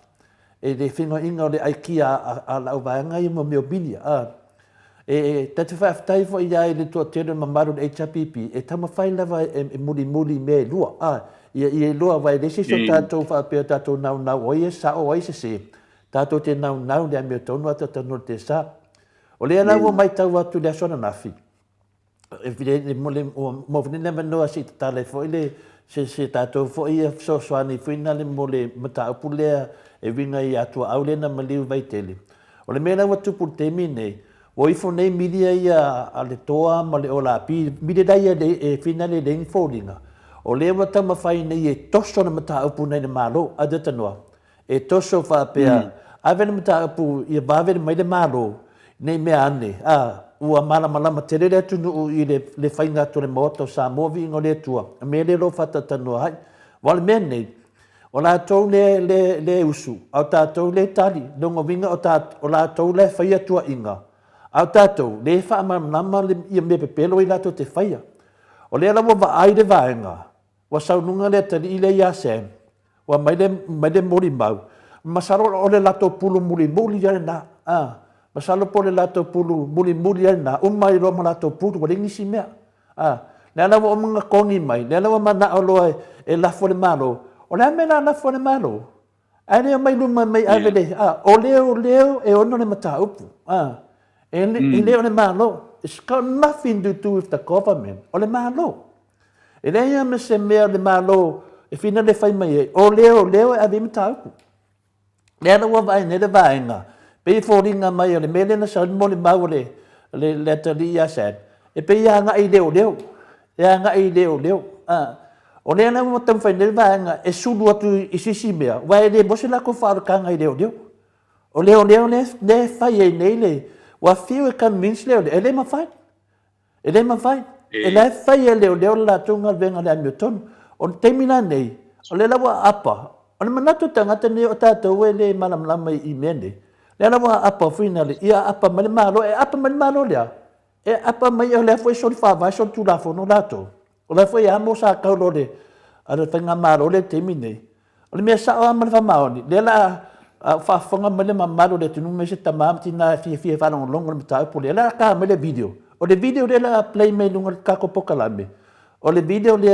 e le finga inga o le ai kia a la wanga i mo meo bilia a e tatu whaftai fo ia i le tua tere mamaru le HPP e tama whai lava e muli me lua ia lua vai lesi so tātou whapea tātou nau oi e sa o oi se tātou te nau le ameo tonu ata tanu te sa o lea lau mai tau atu le asona nafi e vile mo vine nema noa si tale fo ile se tātou fo ia so soani fuina le mo le mata upu lea e vinga i atua au le na maliu vai tele o le mea lau atu pur temi nei o ifo nei milia ia a le toa ma le ola pi milia dai e fina le leng fōringa o le wata mawhai nei e toso na mata upu nei na malo a data noa e toso whapea ave na mata upu ia bave mai le malo nei mea ane ua malama terere atu nuu i le whainga to le moto Samoa ingo le tua me le lo whata tanoa hai wale mea nei o la tau le usu au tātou le tali nongo winga o la tau le whaia tua inga au tātou, le whaamama ia me pepelo i lato te whaia. O le alawa wa ai le vaenga, wa saununga le tali i le ia sem, wa mai le mori mau. Masalo o le lato pulu muli jare na, masalo po le lato pulu muli jare na, umai roma lato pulu, wa ringisi mea. Le alawa o mga kongi mai, le alawa mana o loa e lafo le malo, o le amena lafo le malo. Ane o mai luma mai avele, o leo e ono le mata upu. And leo le malo, it's got nothing to do with the government. O le malo. E lea me se mea le malo, e fina le whai mai e, o leo e avi matauku. Lea na wawai ne le vaenga. Pei fōringa mai o le mele na sa mo le mau le tali ia sad. E pei ia nga i leo. Ia nga i leo. O lea na matam whai ne le vaenga, e sulu atu i sisi mea. Wai le mose la ko whaarukanga i leo. O leo le whai e nei le, wa fiu e kan mins leo e le mawhai. E le whai e leo la tunga venga le amio tonu. O teimina nei, o le lawa apa. O le manatu tangata nei o tātou e le malamlama i mene. Le lawa apa fina le, ia apa mali malo, e apa mali malo lea. E apa mai o le fwoi sori whawai sori tūlafo no lato. O le fwoi amo sa kaulo le, a le whainga malo le teimine. O le mea sa o amale whamaoni. Le la whaafonga mele mamalo le tunu me se tamam tina fia whanong longa le mata upu le la ka mele video. O le video le la play me lunga kako pokalame. O le video le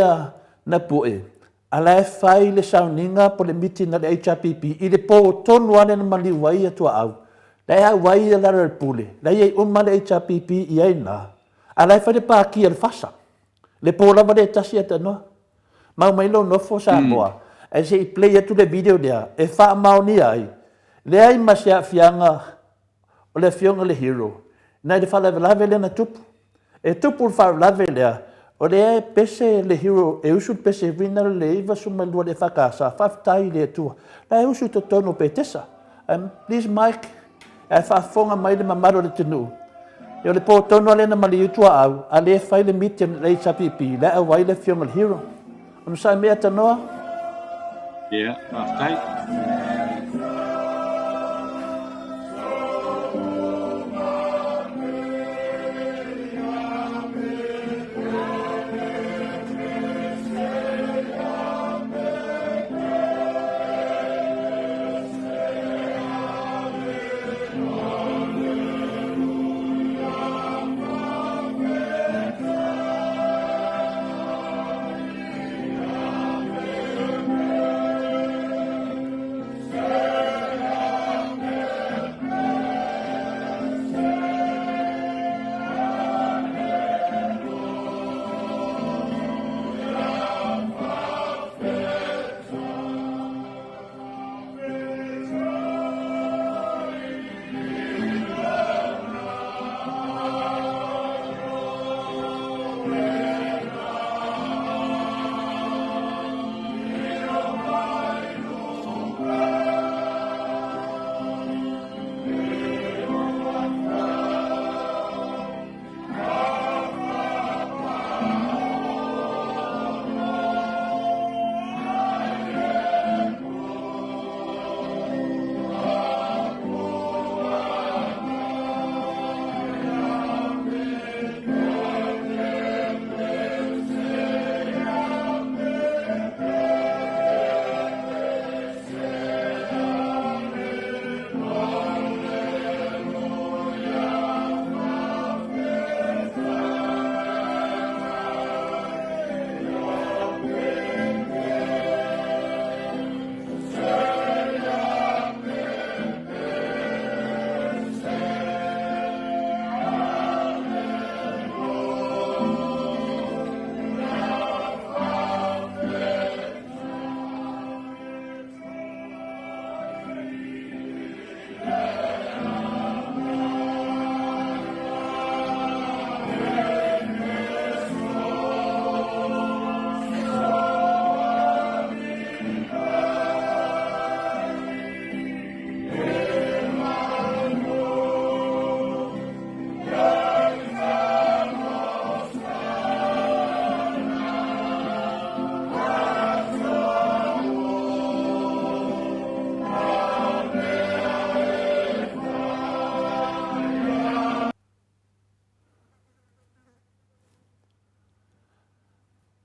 na pue. Ala e whai le sauninga po le miti na le HRPP i le po tonu ane na mali wai atua au. La e wai la le pule. La e umma le HRPP i aina. Ala e whai le pāki al fasa. Le po lava le tasi ata noa. Mau mai lo nofo Samoa. E se i play atu le video lea. E wha maoni ai. Le ai masia fianga o le fionga le hero. Nai le wha lave le na tupu. E tupu wha lave lea. O le ai pese le hero e usu pese vina le iwa suma lua le whakasa. Whaftai le tua. La e usu to tono pe tesa. Please Mike. E whaafonga mai le mamaro le tenu. E o le po tono le na mali utua au. A le whai le miti le HPP. La e wai le fionga le hero. Ono sa mea tanoa? Yeah, whaftai.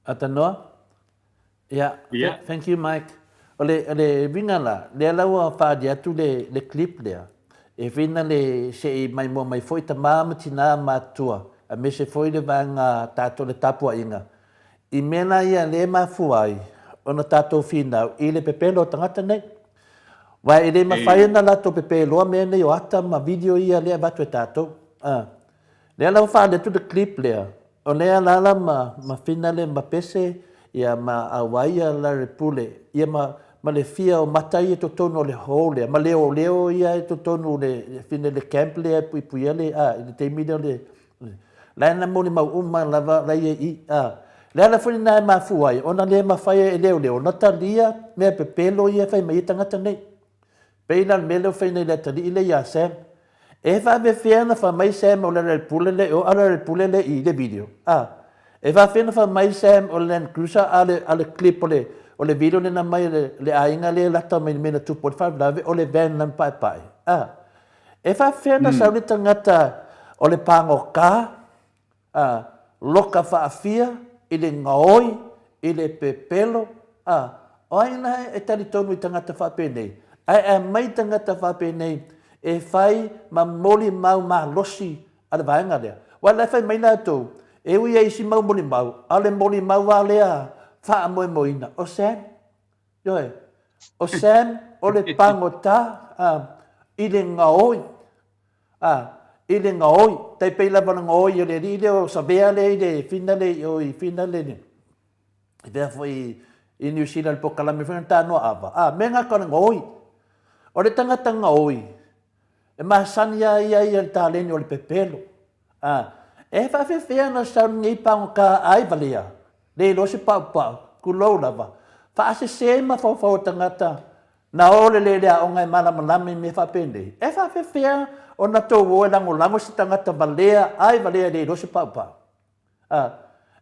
Atanoa? Yeah. Yeah. Thank you, Mike. Ole vinga la, le lawa fa dia tu le clip lea. E vina le se mai mo mai foi ta mama tina matua. A me se foi le vanga tato le tapua inga. I mena ia le mafuai. Ona tato fina i le pepelo tangata nei. Wa e le mawhai na lato pepelo a mene o ata ma video ia le batu e tato. Le lawa fa le tu le clip lea. O lea lala ma fina le ma pese ia ma awaia la repule. Ia ma le fia o matai e to tono le hole. Ma leo ia e to tono le fina le camp le pui le le te mida le. La na mo ni ma uma lava la ia i le ala funi na ma fuai ona le ma fai e leo na talia me pepelo ia fai mai tangata nei. Peina melo fai nei le tali le ia sem. E fa be fiana fa mai sem o le repule le o ala repule le i le video. E fa fiana fa mai sem o le cruza ale clip o le video le na mai le ainga le lata mai mena 2.5 lave o le van nan pai. E fa fiana sa le tangata o le pango ka loka faafia i le ngaoi i le pepelo o aina e tali tonu i tangata whapenei ai mai tangata whapenei e whai ma moli mau ma losi ala vaenga lea wala whai mai nā tō e ui eisi mau moli mau ale moli mau wa lea wha moe moina o Sam o Sam o le pangota i le ngaoi i le ngaoi tai pei lava na ngaoi o le rile o sabea le i le fina le ni i vea foi i New Zealand po kalami fina tānoa ava menga ka na ngaoi o le tangata ngaoi e mahasani ia le tāleni o le pepelo e whawhewhea na saun ngi pango ka ai valea le losi pau kulou lava whaase se ma whawhau tangata na ole le lea o ngai malamalami me whapende e whawhewhea o na tō woe lango si tangata valea le rosi pau.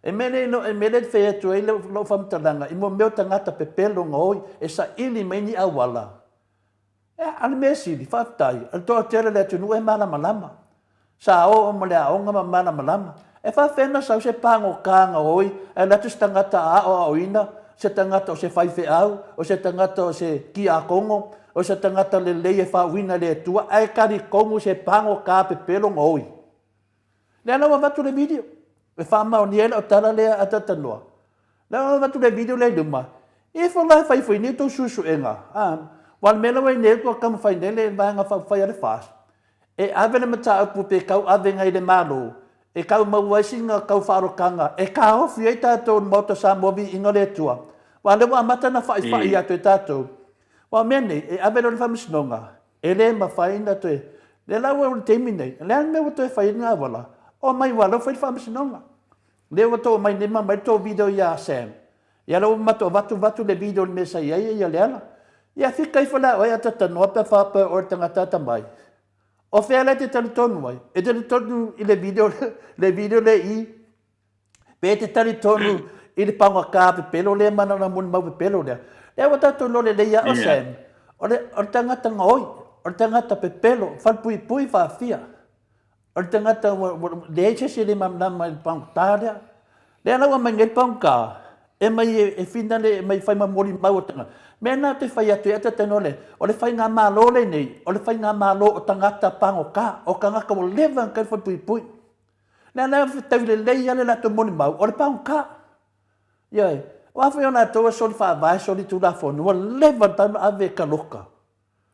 E mele whea tu e lo whamtalanga i mo meo tangata pepelo ngoi e sa ili mai ni awala. Ale mea sili, whaftai, al toa tere le tunu e malamalama. Sa o mo le aonga ma malamalama. E whawhena sau se pango kānga oi, e latus tangata a o aoina, se tangata o se whaife au, o se tangata o se ki a kongo, o se tangata le lei e whawina le tua, ai kari kongu se pango ka pepelo ngoi. Le ana wawatu le video. E whamao ni ele o tala lea atatanoa. Le ana wawatu le video le luma. E whalai whai ni tō susu enga. Wan mela wai ne kua kama whai nele e vanga whai ale whaas. E awene mata apu pe kau awenga i le malo. E kau mauaisinga kau wharokanga. E ka hofi e tātou mota Samoa inga le tua. Wan le wa mata na whai atu e tātou. Wa mene, e awero le whamisinonga, e le ma whaina toe, le lawa o le teimi nei, le an mewa toe whaina wala, o mai wala whai whamisinonga. Le wa tō mai nema mai tō video ia Sam. Ia lau mato watu le video le mesa ia le ala. Ia whika i whala oi atatanoa pe whapa o tangata mai. O whea te tali tonu mai, e tali tonu i le video le i, pe te tali tonu i le pangwa ka pe pelo le mana na mun mau pe pelo le. E wa tātou lole le ia o Sam. O le tangata ngoi, o le tangata pepelo, whalpui whawhia. O le tangata le eche se le mamnama i pangutarea. Le anawa mai ngai pangka, e mai e whina le, mai whai mamori mau o tanga. Mena te whai atu e atatano le, o le whai ngā mālo le nei, o le whai ngā mālo o tangata pangoka, o ka ngaka o lewa kai whalpui. Le anawa tau le leia le lato moni mau, o le pangoka. Iai. Wa fa ona toa soli fa vai soli tu la fonu leva tan ave kaloka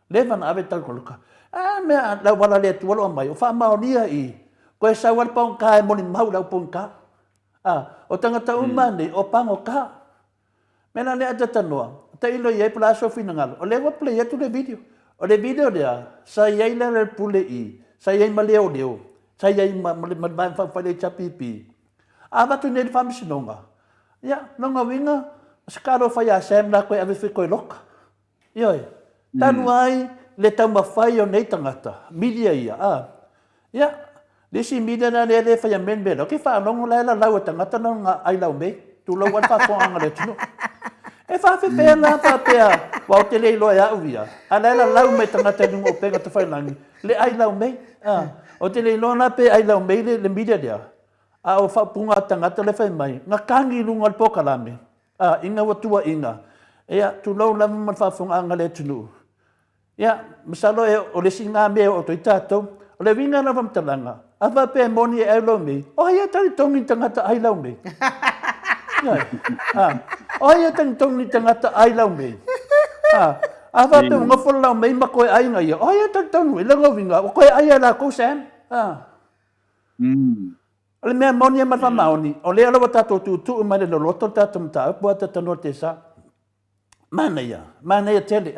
leva na ave tan kaloka me la wala le tu lo mai o fa maonia i ko sa wal pon ka moni mau la pon ka o tangata umani o pango ka mena le ata noa ta ilo ye pla so finangal o le wa play tu le video o le video dia sa ye le pule i sa ye maleo leo sa ye ma fa le chapipi ava tu ne famsinonga. Ya, nonga winga, skaro whai a Sam la koe awe koe loka. Ioi, tanu ai le tau mawhai o nei tangata, media ia. Ya, lesi media na le whai a menbelo, ki whanongo la lau a tangata no ngā ai lau mei, tu lau an whafonga le tino. E whawhewhea nā whapea, wau te lei loa au ia. A la lau mei tangata nungo penga te whailangi, le ai lau mei. O te lei loa nā pe ai lau mei le media dia. A o whapunga tangata le whai mai. Ngā kangi lunga le pokalame. Inga watua inga. Ea, tu lau lama man whafunga anga le tunu. Ia, masalo e o le singa mea o toi tātou. O le winga na wamtalanga. Awa pe moni e ailau mei. O ia tari tongi tangata ailau mei. O ia tari tongi tangata ailau mei. Awa pe unga whalau mei ma koe ainga ia. O ia tari tongi langa winga. O koe aia la kou Sam. O le mea moni e matwa maoni. O le alawa tātou tūtu mai le loloto tātou mta. Pua tātou te sa. Mana ia tele.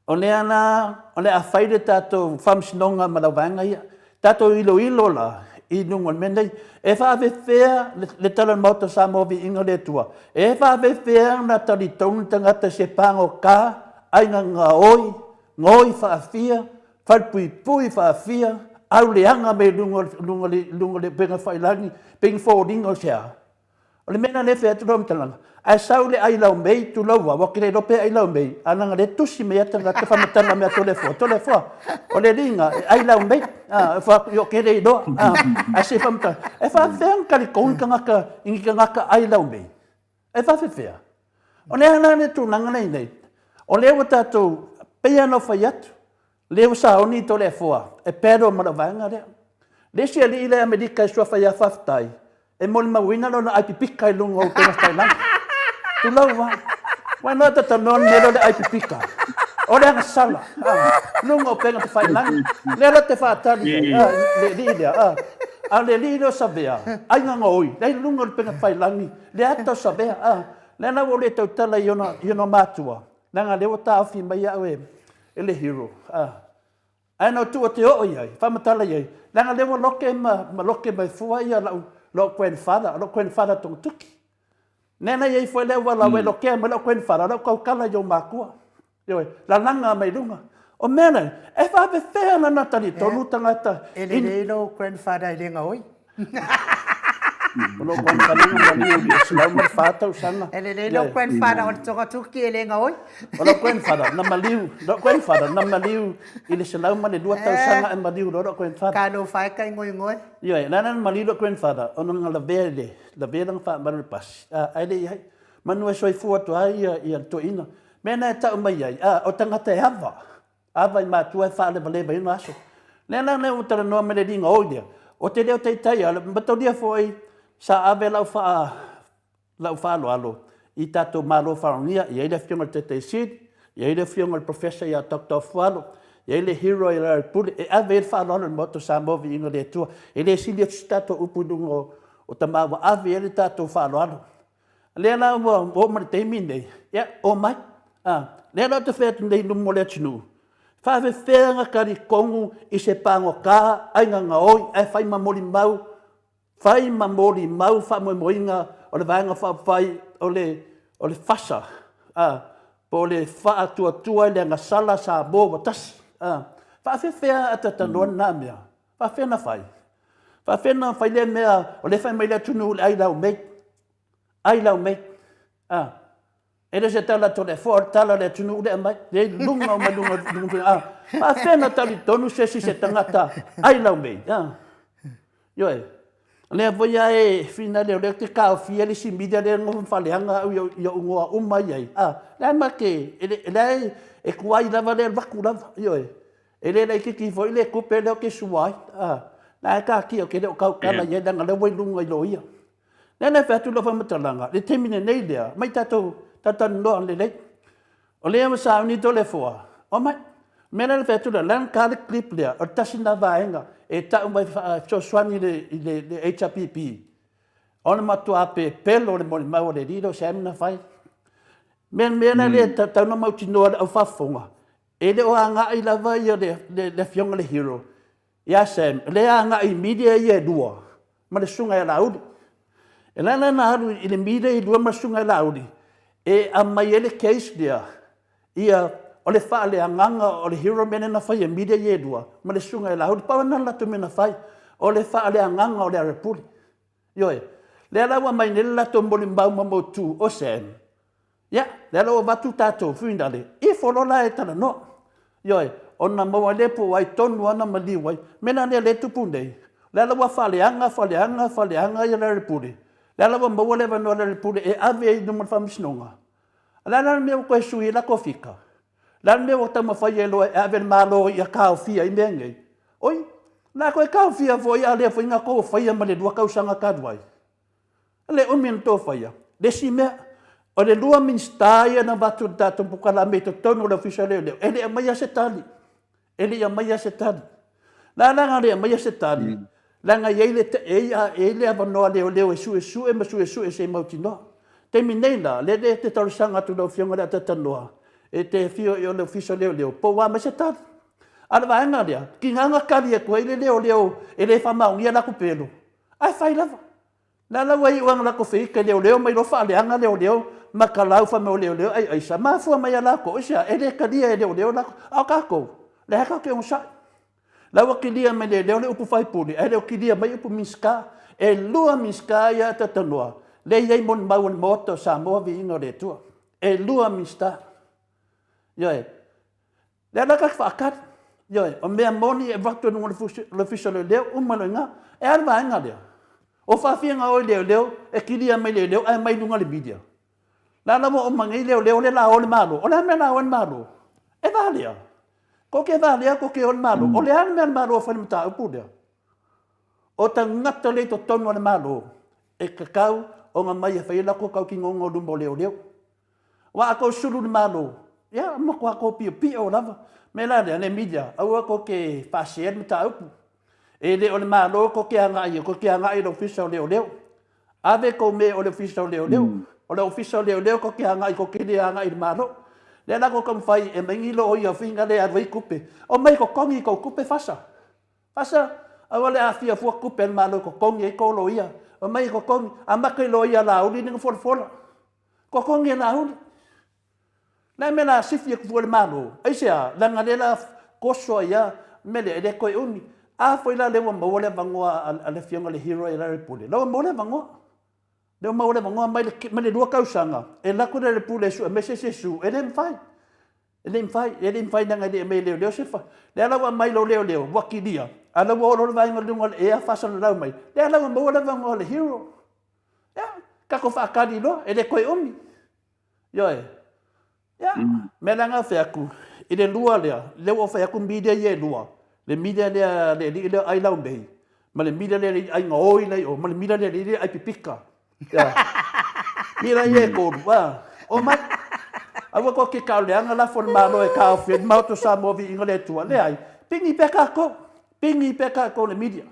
O le ana, o le a whaire tātou whamsinonga malawanga ia. Tātou ilo la, i nungon menei. E whawe whea, le talan mauta Samoa vi inga le tua. E whawe whea na tali tongi tangata se pango ka, ainga ngā oi, ngoi whaafia, whalpui pui whaafia, au leanga me lunga le penga whailangi, ping fōringa o sea. O le mena le whea tu rom talanga. Ai sau le ai lau mei tu laua, wakire rope ai lau mei, ananga le tusi mea tanga te whamatanga mea tole fua. O le ringa, ai lau mei, yo kere i doa, ai se whamatanga. E whawhea kari koun ka ngaka, ingi ka ngaka ai lau mei. E whawhea. O le hana le tūnanga nei. O le wa tātou, pea no whai atu. Le wa sa oni tole fua, e pēro marawanga rea. Le sia li ile Amerika e sua whai a whaftai. E moli mawina lo na aipipika i lunga o kena whailanga. Tu lau wa. Wai noa tata non mero le aipipika. O le anga sala. Lunga o penga te whailanga. Le ala te whaatari. Le lilea. A le lilea sabea. Ainga ngoi. Le lunga o penga whailangi. Le ata sabea. Le ana o le tautala i ona mātua. Nanga le o tāwhi mai au e. E le hero. Aina tua te o iai. Whamatala iai. Nanga le o loke mai fua ia lau. Lo kwen fada tong tuki. Nena yei foi le wala we lo ke ma lo kwen fada lo kau kala yo makua. Yo la langa mai lunga. O mena e fa be fe na natali tonu tangata. Ele lo kwen fada i lenga oi. Lo kwen fada ni slau mar fata usana. Ele lo kwen fada o toka tuki e lenga oi. Lo kwen fada na maliu ile slau mane dua tau sanga e maliu lo kwen fada. Ka no fai kai ngoi. Yo nanan maliu lo kwen fada ono ngala verde. La vedang fa maru pas. Ai le ai. Manu e soi fu to ai ia to ina. Mena ta mai ai. O tangata e hava. Ava i matua fa le vale bai maso. Nena ne utara no me le dinga odia. O te leo te tai ala batodia foi sa ave lau fa alo. I tato malo farongia i ele fiona te sid. I ele fiona professor ia Dr. Fualo. I ele hero i la puli. E ave fa alo moto Samoa vi inga le tua. Ele silia stato upudungo o tamawa ave ele tātou whāloalo. Lena o mara teimi nei. Ia, o mai. Lena te whētu nei numo le tunu. Whāwe whēanga kari kongu i se pāngo kā, ainga ngā oi, ai whai mamori mau. Whai mamori mau, wha moinga, o le vāinga whai, o le whasa. Po le wha tua le ngā sala sa mō watasi. Whāwe whēa ata tanua nā mea. Whāwe na whai. Whawhena whai le mea, o le whai mai le tunu le ailau mei. Ailau mei. E le se tala to le fōr, tala le tunu le mai. Le lunga o mai lunga. Whawhena tali tonu se si se tangata. Ailau mei. Ioe. Le voia e fina le o le te kao fia le si media le ngofun whaleanga au ia ungoa umai ai. Le ma ke, le e kuai lava le waku lava. Ioe. E le le kiki foi le kupe le o ke suai. Na ka ki o ke le o kau kala ia danga le wailunga i loia. Nena whatu lo whamatalanga, le temine nei lea, mai tatou noa le lei. O lea masao ni to le fua. O mai, mena le whatu le lan ka le clip lea, o tasina vaenga, e tau mai whaswani le HRPP. Ona matua pe pelo le mori mau le riro, se amina whai. Mena le tau na mauti noa au whafonga. E le o anga i lava ia le fionga le hero. Ia Sam, le anga i media i e dua, ma le sunga e laudi. E lana na haru i le media i dua ma sunga e laudi. E a mai ele case dia, ia o le wha le anganga o le hero mene na whai e media i e dua, ma le sunga e laudi, pawa na latu mena whai, o le wha le anganga o le arepuli. Ioe, le alawa mai nele latu mboli mbau mamo tu o Sam. Ia, le alawa watu tātou fuindale, i wholola e tana no. Ioe, ona maua lepo wai tonu ana maliwai, mena le tupu nei. Le la wa faleanga ia le pule. Le la wa maua le vanua le pule e ave i numa whamisnonga. La la mea koe sui la ko fika. La mea o tama whai e loa e ave malo i a kao fia i mengei. Oi, la koe kao fia fo i a lea fo inga kou whai ma le lua kausanga kaduai. Le umin tō whai. Le si mea, o le lua minsta ia na watu tātou pukala me to tonu le fisa leo leo. Ele a maia se tali. Ele a maia se tali. La langa le a maia se tali. Langa yeile te eile avanoa leo leo e su e se mauti noa. Te minena, le te tausanga tu no fionga le tatanoa. E te fio i o le fisa leo leo. Po wa ma se tali. Ala vaenga lea, ki nganga kari e koe ile leo leo e le whamaungia la kupelo. Ai whai lava. Nala wai uang la ko fei ke leo mai lo fa leanga leo makalau fa mo leo ai sa ma fu mai ala ko sia ele kadia e leo la au ka ko le ha ka ke un sa la wa kilia me leo le upu fai puli ele kilia mai upu miska e lua miska ya tatanoa le yai mon mau moto Samoa vi ingo le tu e lua mista yo e le la ka fa kat yo e o me moni e vakto no le fiso leo umalanga e alva nga leo o whawhianga o leo, e kiria mai leo, ai mai lunga le bidia. Lana mo o mangi leo le la o le malo, o le hame la o le malo. E valia. Ko ke valia, ko ke o le malo, o le hame le malo o whanimata upu leo. O ta ngata le to tonu o le malo, e kakau o ngā mai e whaila ko kau ki ngongo lumbo leo. Wa ako suru le malo, ya, mako ako pio lava. Me la le media, au ako ke whasien mata upu. E le o le malo ko ke anga i lo fisa leo. Ave ko me o le fisa leo. O le ofisa leo ko ke anga i ko ke le anga i le malo. Le la ko kam fai e mengilo o ia finga le arwei kupe. O mai ko kongi ko kupe fasa. Fasa, awa le afia fua kupe le malo ko kongi e ko lo ia. O mai ko kongi, a maka lo ia la uli ninga fola. Ko kongi e la uli. Na me la sifia ku fua le malo. Aisea, langa le la koso ia, mele e le koe uni. A foi la lewa maule vangoa ale fionga le hero e la repule. Lewa maule vangoa. Lewa maule vangoa mai le lua kausanga. E la kura repule su, e mese se su, e lem fai. E lem fai nanga le me leo se fa. Le ala mai lo leo, wakilia. Ala wa lo vai ngol e a fasa la mai. Le ala maule vangoa le hero. Ya, kako fa kadi lo, e le koe umi. Yo e. Ya, me langa fe aku. I le lua lea, lewa fe aku media ye lua. Le media le ai lau mei. Ma le media le ai ngoi nei o ma le media le ai pipika. Ya. Mira ye ko wa. O mai. Awa ko ke ka leanga la fon malo e ka fe mau to Samoa vi inga le tua le ai. Pingi peka ko le media.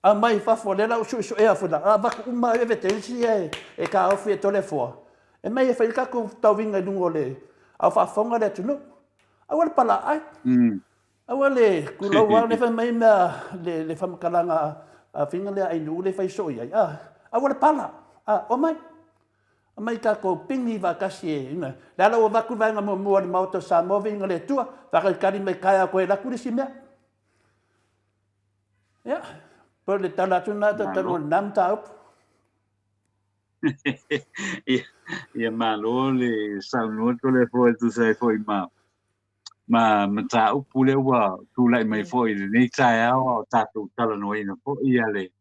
A mai fa fo le la su e a fo la. A va ku ma e vetensi e ka o fe to le fo. E mai e fa ka ko tau vinga dungo le. A fa fonga le tunu. Awa pala ai. Awale, kulau wang le fai mai le fai makalanga a finga le ai nu le fai soi ai. Awale pala. O mai. A mai ka ko pingi va kasi e. Le ala o vaku vanga mo mua ni mauto Samoa vinga le tua. Vaka kari mai kaya koe la kuri si mea. Ya. Pero le tala tuna ta tanu nam ta up. Ia malo le saunoto le foi tu sai foi ma. Ma ta upule wa tu lai mai foi nei tai ao tatu tala no ina fo ia le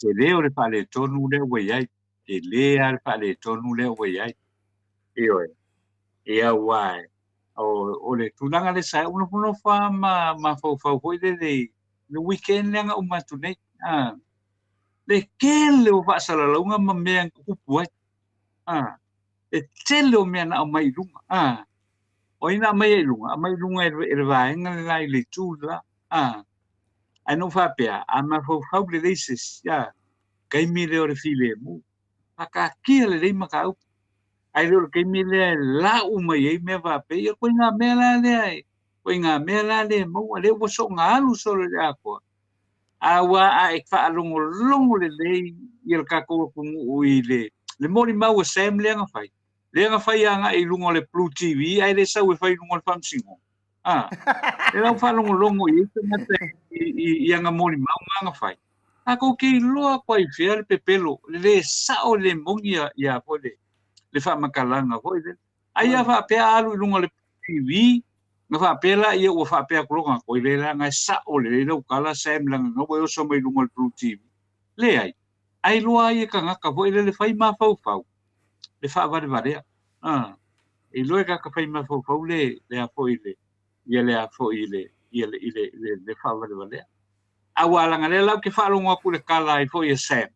te leo le pale tonu le we ai te le al pale tonu le we ai ia wai o le tulanga le sai uno no fa ma fo foi le weekend nga o matu nei le kele o va sala longa ma me ku puai e tele o me na mai lunga o ina mai lunga e vai nga le tula ai no fa pea ama fo le dices ya kai mi le ore file mu aka ki le maka ai lo kai mi le la mai e me va pe ko nga me la le mo le wo so nga lu so le ako awa ai fa longo le il ka ko mu le mori mau sem le nga fai le fai anga i lungo le Blue TV ai le sau e fai lungo le famsingo e la fa longo i te mate i anga moli mau fai ako ki loa koi fia le pepelo le sao le mongia ia pole le fa makalanga foi ai fa pe alu lungo le TV nga fa pela ia o fa pe ko nga ko le la nga sa o le lo kala sem lang no bo so mai lungal pruti le ai loa ia ka nga ka vo le fai ma fau fau le fa va va e loe ka fai ma fau fau le a fo ile ia le a fo ile ia le fa va va awala nga le lau ke fa longa ku le kala i fo ia sem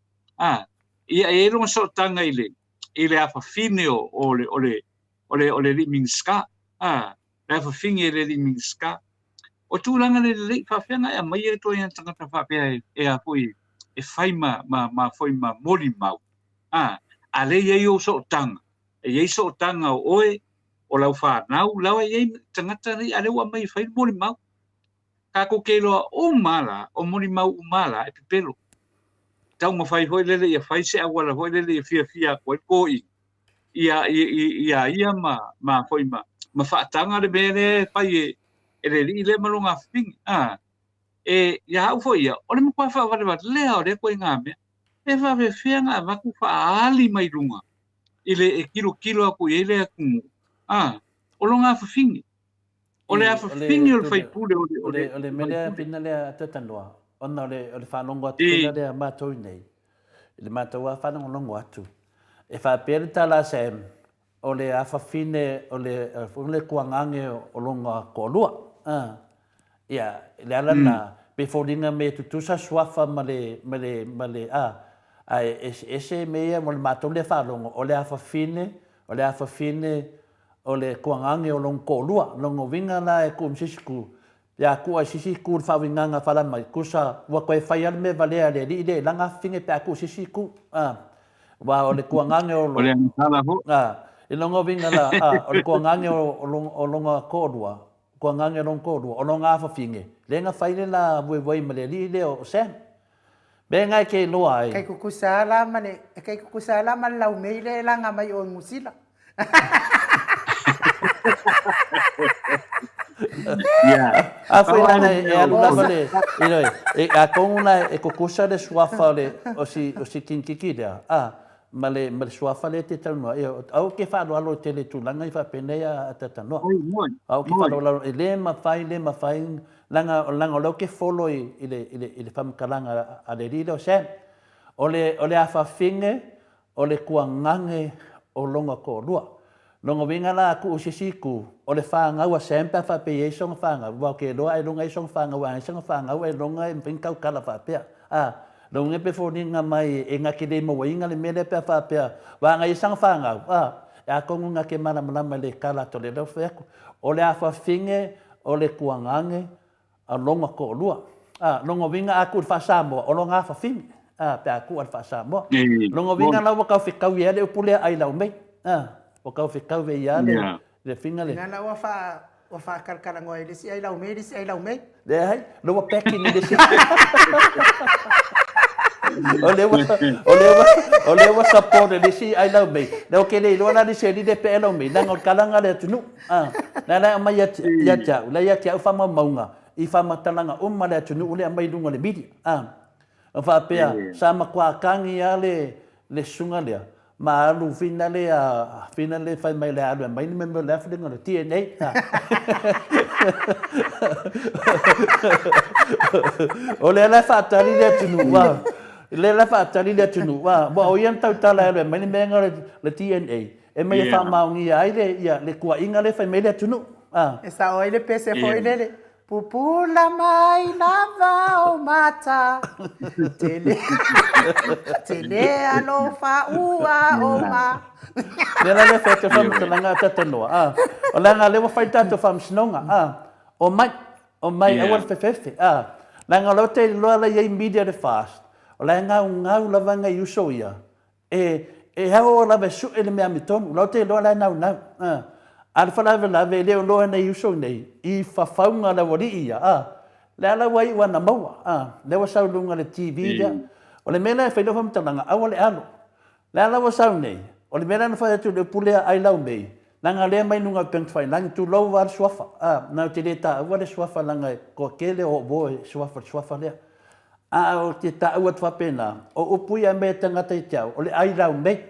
ia e lo so tanga ile a fa fine o le liminska le fa fine le liminska o tu langa le fa fenga e mai e to ia tanga fa pe e a foi e fai ma foi ma moli mau a le ye o so tanga e ye so tanga oe o lau fa nau lau e tanga tani ale wa mai fai moli mau ka ko ke lo o mala o moli mau mala e pelo tau ma fai foi le ia fai se agora foi le fia ko ia ma foi ma fa tanga le bene pai e le malunga fing e ia au foi ia o le mo fa va le o le ko ngame e va ve fianga va ku fa ali mai lunga ile e kilo ku ile ku o longa fa fing o le fa fing o fai pule o le mele pina le tatanoa ona o le fa longo atu le ma to nei le ma to fa longo atu e fa per tala sem o le afa fine o le kuangange o longa kolua ia le alana pe fodinga me tutusa swafa male ese me mo le mato le fa longo o le afa fine o le kuangange o longa kolua longo vinga na e kum sisku ya ku sisi ku fa vinga fala mai kusa wa ko fa yal me vale ale le langa finge pe ku sisi ku wa o le kuangange o le sala ho e longo vinga la o le kuangange o longa kolua kuangange long kolua o longa fa finge le nga faile la voi male le o sen be ngai ke lo ai kai ku kusala man lau me le langa mai o musila a foi lá e a lula vale e a kona e kukusa de swafa le o si kinkikida male swafa le te tano e au ke fa lo tele tu langa i fa penea tatano au ke fa lo le ma fai langa lo ke follow ile fam kalanga a le rido sen ole a fa finge ole kuangange o longa ko lua longa vinga la ku usisiku o le whanga ua sempa whape e song whanga wa ke loa e longa e song whanga wa e song whanga wa e longa e mpingkau kala whapea longa pe foninga mai e ngaki le mo inga le mele pe whapea wa ngai song whanga e a kongu ngake mana malama le kala to le lau wheku o le a whafinge o le kuangange a longa ko lua longa vinga a ku Samoa o longa a whafinge pe a ku a Samoa longa vinga la waka whikau ia le upule ai lau mei o kau whikau ve ia le finga le ngana wa fa karkara ngoi le si ai lau me le hai lo wa peki ni le si o le wa support le si ai lau me le o ke le lo na le se ni de pe lau me nang o kalanga le tunu na mai ya cha fa ma maunga i fa matalanga o ma le tunu le mai lunga le midi o fa pe sa ma kwa kangi ya le sunga le ma lu finale fai mai le alu mai me me left dengan le TNA o le fa tali le tunu wa bo o yan tau tala le mai me ngale le TNA e mai fa mau ni ai le ya le kua inga le fai mai le tunu esa o ile pese foi le pupula mai lava o mata tele alo fa ua o ma nela le fete fam tanga tatanoa o langa le fai tato fam snonga o mai e wal fefe langa lo te lo la ye media de fast o langa ngau la vanga yuso ia e ha o la besu ele me amiton lo te lo la nau al fala la ve le lo na yuso nei I fa faunga la wori ia le ala wai wana maua le wa sau lunga le TV dia o le mena fa lo fam tanga awale alo le ala wa sau nei o le mena na fa tu le pule ai lau mei langa le mai nunga peng fai lang tu lo war swafa na te ta wa le swafa langa ko kele o boy swafa le o te ta wa fa pena o upuia me tanga te tau o le ai lau mei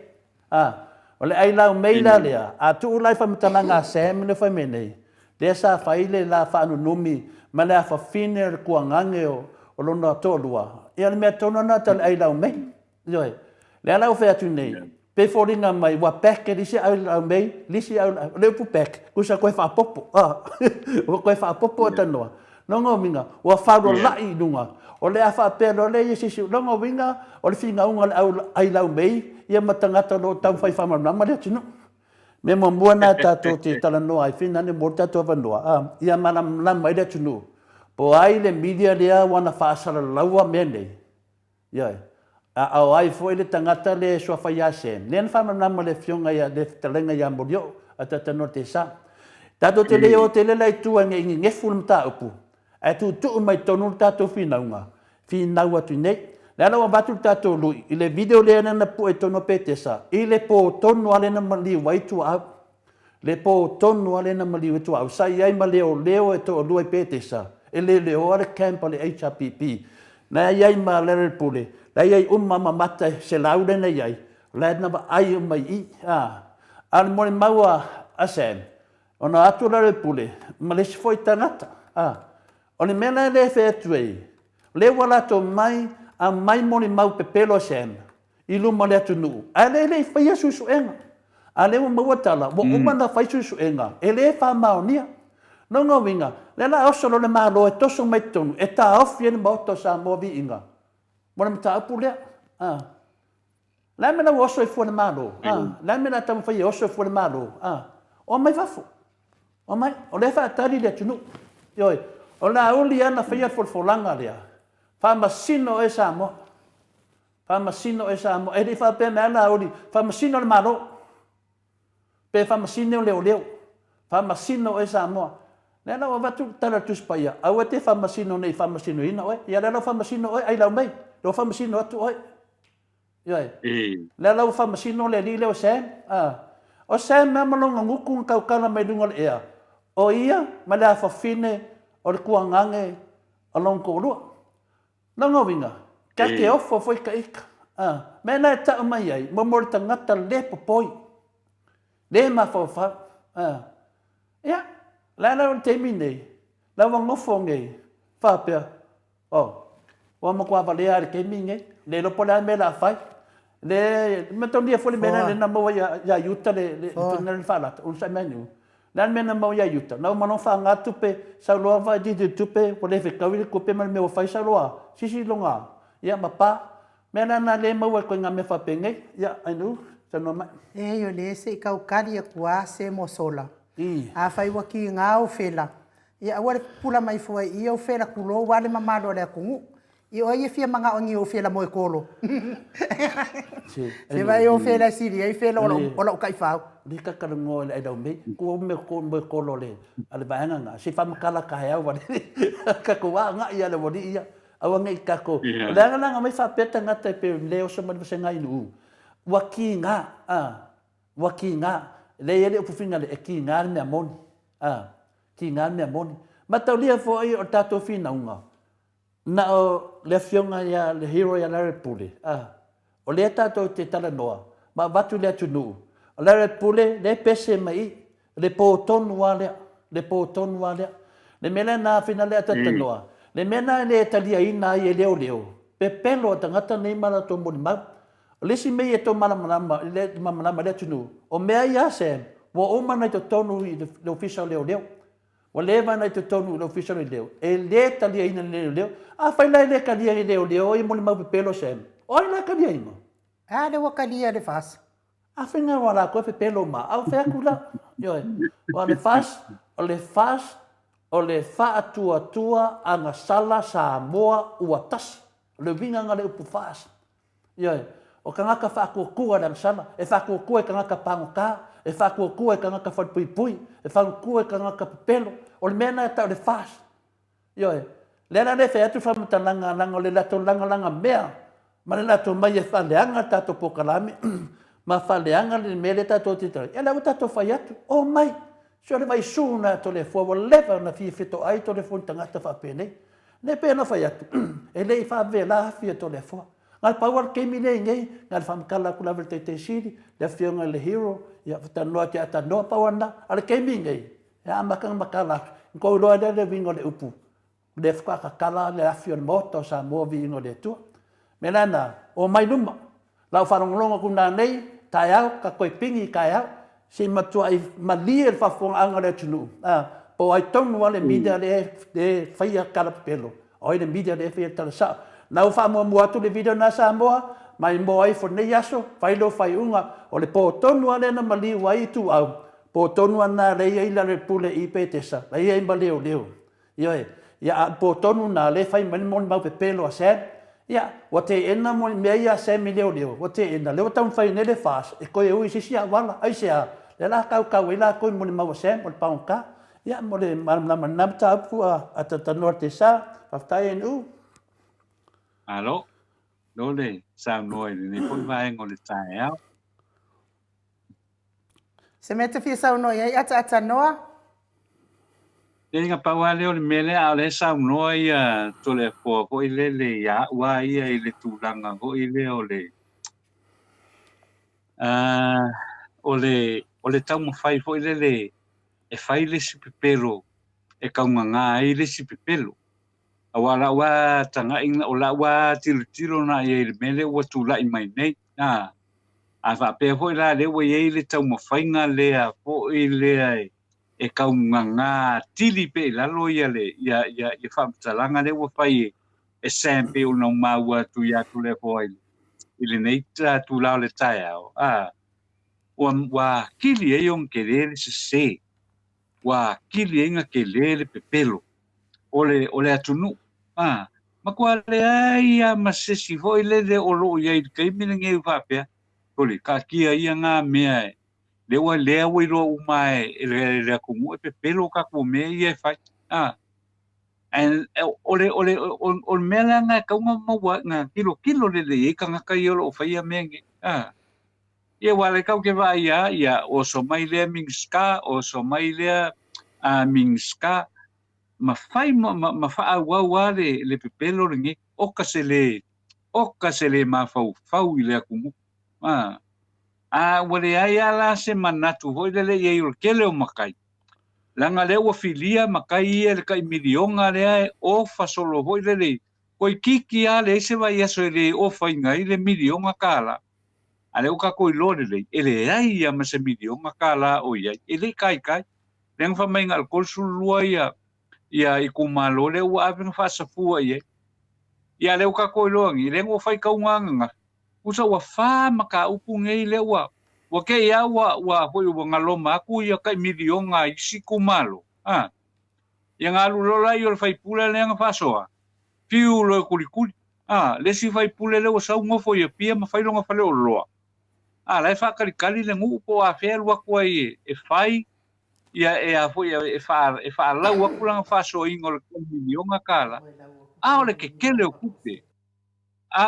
o le ai lau mei la lea tu ulai fa mtanga sem ne fa menei Le sa faile la whaanu numi, ma le a whawhine le kua ngange o lona tōlua. Ia le mea tōna na tala ai lau mei. Ioi, le alau whea tu nei. Pe fōringa mai, wa peke lisi au lau mei, lisi au le upu peke, kusa koe whaapopo. Koe whaapopo atanoa. Nongo minga, wa whauro lai nunga. O le a whaapea o le sisi, nongo minga, o le whinga unga ai lau mei, ia matangata lo tau whai whamarama le atinu. Me mo mua nā tātou te tala noa ai whina ne mo tātou whanua. Ia manam mai le atinu. Po ai le media lea wana whaasara laua mea nei. Iai. Au ai fo le tangata le soa whai a sem. Nen whamarama le whionga ia le talenga ia morio, a tatano te sa. Tātou te leo te lelai tua nge ngefu na mta upu. Ai tu tuu mai tonu tātou whinaunga. Whinaua tu nei. Nā rawa batu tātou lui. I le video lea nana pu e tono pete sa. I le po tonu ale na mali waitu au. Le po tonu ale na mali waitu au. Sa iai ma leo e to lua pete sa. E le leo ale campa le HRPP. Nā iai ma lere pule. Nā iai umama mata se laure na iai. Nā nama ai umai i. Ani mone maua asem. Ona atu lere pule. Ma le se foi tangata. Oni mena le fe tuei. Le wala to mai a mai moni mau pepelo sem. I luma le atu nuu. A le whaia susuenga. A le maua tala. Wo umana whai susuenga. E le wha maonia. Nonga winga. Le la osolo le malo e toso mai tonu. E ta ofi ene maoto sa movi inga. Mona mta apu lea. La mena oso e fuane malo. La mena tamu whai oso e fuane malo. O mai wafu. O mai. O le wha atari le atu nuu. Ioi. O la uli ana whaia folfolanga lea. Whamasino e Samoa. Whamasino e Samoa. E li whape me ana uli. Whamasino le maro. Pe whamasino leo leo. Whamasino e Samoa. Nena wa watu tala tuspaya. Au te whamasino nei whamasino ina oe. Ia lalo whamasino oe. Ai lau mei. Lo whamasino atu oe. Ioi. Lalo whamasino le li leo Sam. O Sam mea malonga nguku kaukana mai lunga le ea. O ia ma lea whawhine o le kuangange along ko lua. Nanga winga, kake ofo foi ka ika. Mena e tau mai ai, mamori tangata le popoi. Le ma whawha. Ia, lana o te minei, lawa ngofo ngei, whapea. Wa makua wale are ke minei, le lopo le me la whai. Le, matonia foli mena le na maua ya yuta le tunere whalata, unsa menu. Nan mena mau ya yuta. Nau mano wha ngatu pe sa loa vai di tupe o le whekawiri ko pe mal me o whai sa loa. Sisi longa. Ia mapa. Mena na le mau e koe ngā me whapenge. Ia, ainu, sa noa mai. E yo le se i kaukari a kua se mo sola. A whai waki ngā o whela. Ia aware pula mai fua i o whela kulo wale mamalo le akungu. I o ia fia manga ongi o whela mo e kolo. Se vai o whela siri, ai whela ola o kai whau. Ni kakara ngō le aidau mei, kua me kolo le, ale vaenga ngā, se whamakala ka hea wale, kako wā ngā ia le wani ia, awa ngai kako. Le anga langa mai whapeta ngata e pe leo sa mani wase ngai nuu. Waki ngā, le ele upuwhinga le e ki ngā mea moni, ki ngā mea moni. Matau lia fo ai o tātou whina unga, na o le whionga ia le hero ia lare pule, o le tātou te tala noa, ma watu le atu nuu. Lare pule, le pese mai, le po tonu walea, le mena na fina le atatanoa, le mena le talia ina i e leo leo, pe pelo tangata nei mara to moni mau, lesi mei e to malamanama, le mamanama le tunu, o mea ia sem, wa oma nei to tonu i le official leo leo, wa leva nei to tonu i le official leo, e le talia ina leo leo, a whailai le kalia i leo leo, i moni mau pe pelo sem, oi la kalia ina. Le wakalia le fasa. A whinga wala koe pe pelo ma, au whea kula. Ioi, o le wha atua anga sala Samoa ua tasi. Le winga ngale upu whaas. Ioi, o ka ngaka wha kua rang sala, e wha kua ka ngaka pango ka, e wha kua ka ngaka whai pui, e wha kua ka ngaka pelo, o le mena e tau le whaas. Ioi, lera le whea tu whamatalanga langa o le lato langa mea, ma le lato mai e whaleanga tato pokalami, ma whaleanga le mele tato titara. E lau tato whai atu, o mai, sio le vai suna to le fua, wa lewa na fia fito ai to le fua tangata whapene. Ne pēna whai atu, e lei whawela fia to le fua. Ngal pawar keimi nei ngei, ngal whamkala kula vete te siri, le fionga le hero, ia whatanoa te atanoa pawana, ale keimi ngei. Ya makala. Ko loa de vingo le upu. Le fka ka kala le afio moto sa mo vingo le tu. Melana o mai luma. Lau wharongonga kuna nei, tai au, ka koe pingi kai au, si matua i malia le whafonga anga le tunu. Po ai tonu ale media le whaia kalapelo. Oi le media le whaia talasa. Lau wha mua atu le video na Samoa, mai mo ai fo nei aso, whailo whai unga, o le po tonu ale na malia wai tu au. Po tonu ana le ia ila le pule i pe tesa, le ia ima leo leo. Ia po tonu na le whai mani moni mau pe pelo a sen, ia, wa te ena mo mea ia se mi leo leo, wa te ena, leo tau whai nele whaas, e koe ui sisi a wala, ai se a, le la kau ila koe moni mau a sen, mo le paunka, ia, mo le manamta apu a tatanua te sa, whaftai en u. Alo, dole, sa noi, ni poi vai ngole tai au. Se me te fia sau noi, ata noa? Nga paua leo le mele a le sa noi to le po i le ya wa ia i le tulanga ko i le o le tau mawhai fo i le e whai le sipipelo e kaunganga i le sipipelo. A wala wa tanga inga o la wa tilo na i le mele ua tula i mai nei. A whapea fo i la le ua i le tau mawhainga lea fo i le e kaunganga tili pe lalo ia le ia whamtalanga le ua whai e sampe o na maua tu ia tu le fo i le neita tu lao le tai au. Wa kili e yon kelele se wa kili e nga kelele pepelo o le atunu ma kwa le ai a masesi foi le o lo ia i kaimina nge whapea koli ka kia ia ngā mea le wa le wa i lo umai le kumu e pepelo ka ko me ia fai and o mela nga kaunga maua nga kilo le e ka ngaka i lo fai a mengi ia wale kau ke va ia o so mai le mingska o so mai le mingska ma fai ma fa wa le pepelo ringi o ka se le ma fau i le akumu wale ai ala se manatu hoi le ye ul kele o makai langa le o filia makai ia le kai milionga le o fasolo hoi le koi kiki ale se vai aso le o fai ngai le milionga kala ale o ka koi lore le ele ai ia ma se milionga kala o ia ele kai leng fa mai ngal kol sulua ia i kumalo le o ave fa safua ia le o ka koi longi le o fai kaunganga usa wa fa maka upu ngei le wa ke ia wa hoi wa ngaloma aku ia kai milionga i si kumalo ia ngalu lola i o fai pula le nga fa soa piu lo kulikuli le si fai pula le o sa ngofo ia pia ma fai longa fale o loa la fa kali le ngu po a fe wa ko e fai ia e a foi e fa la wa kula fa so ingol milionga kala ole ke kele ocupe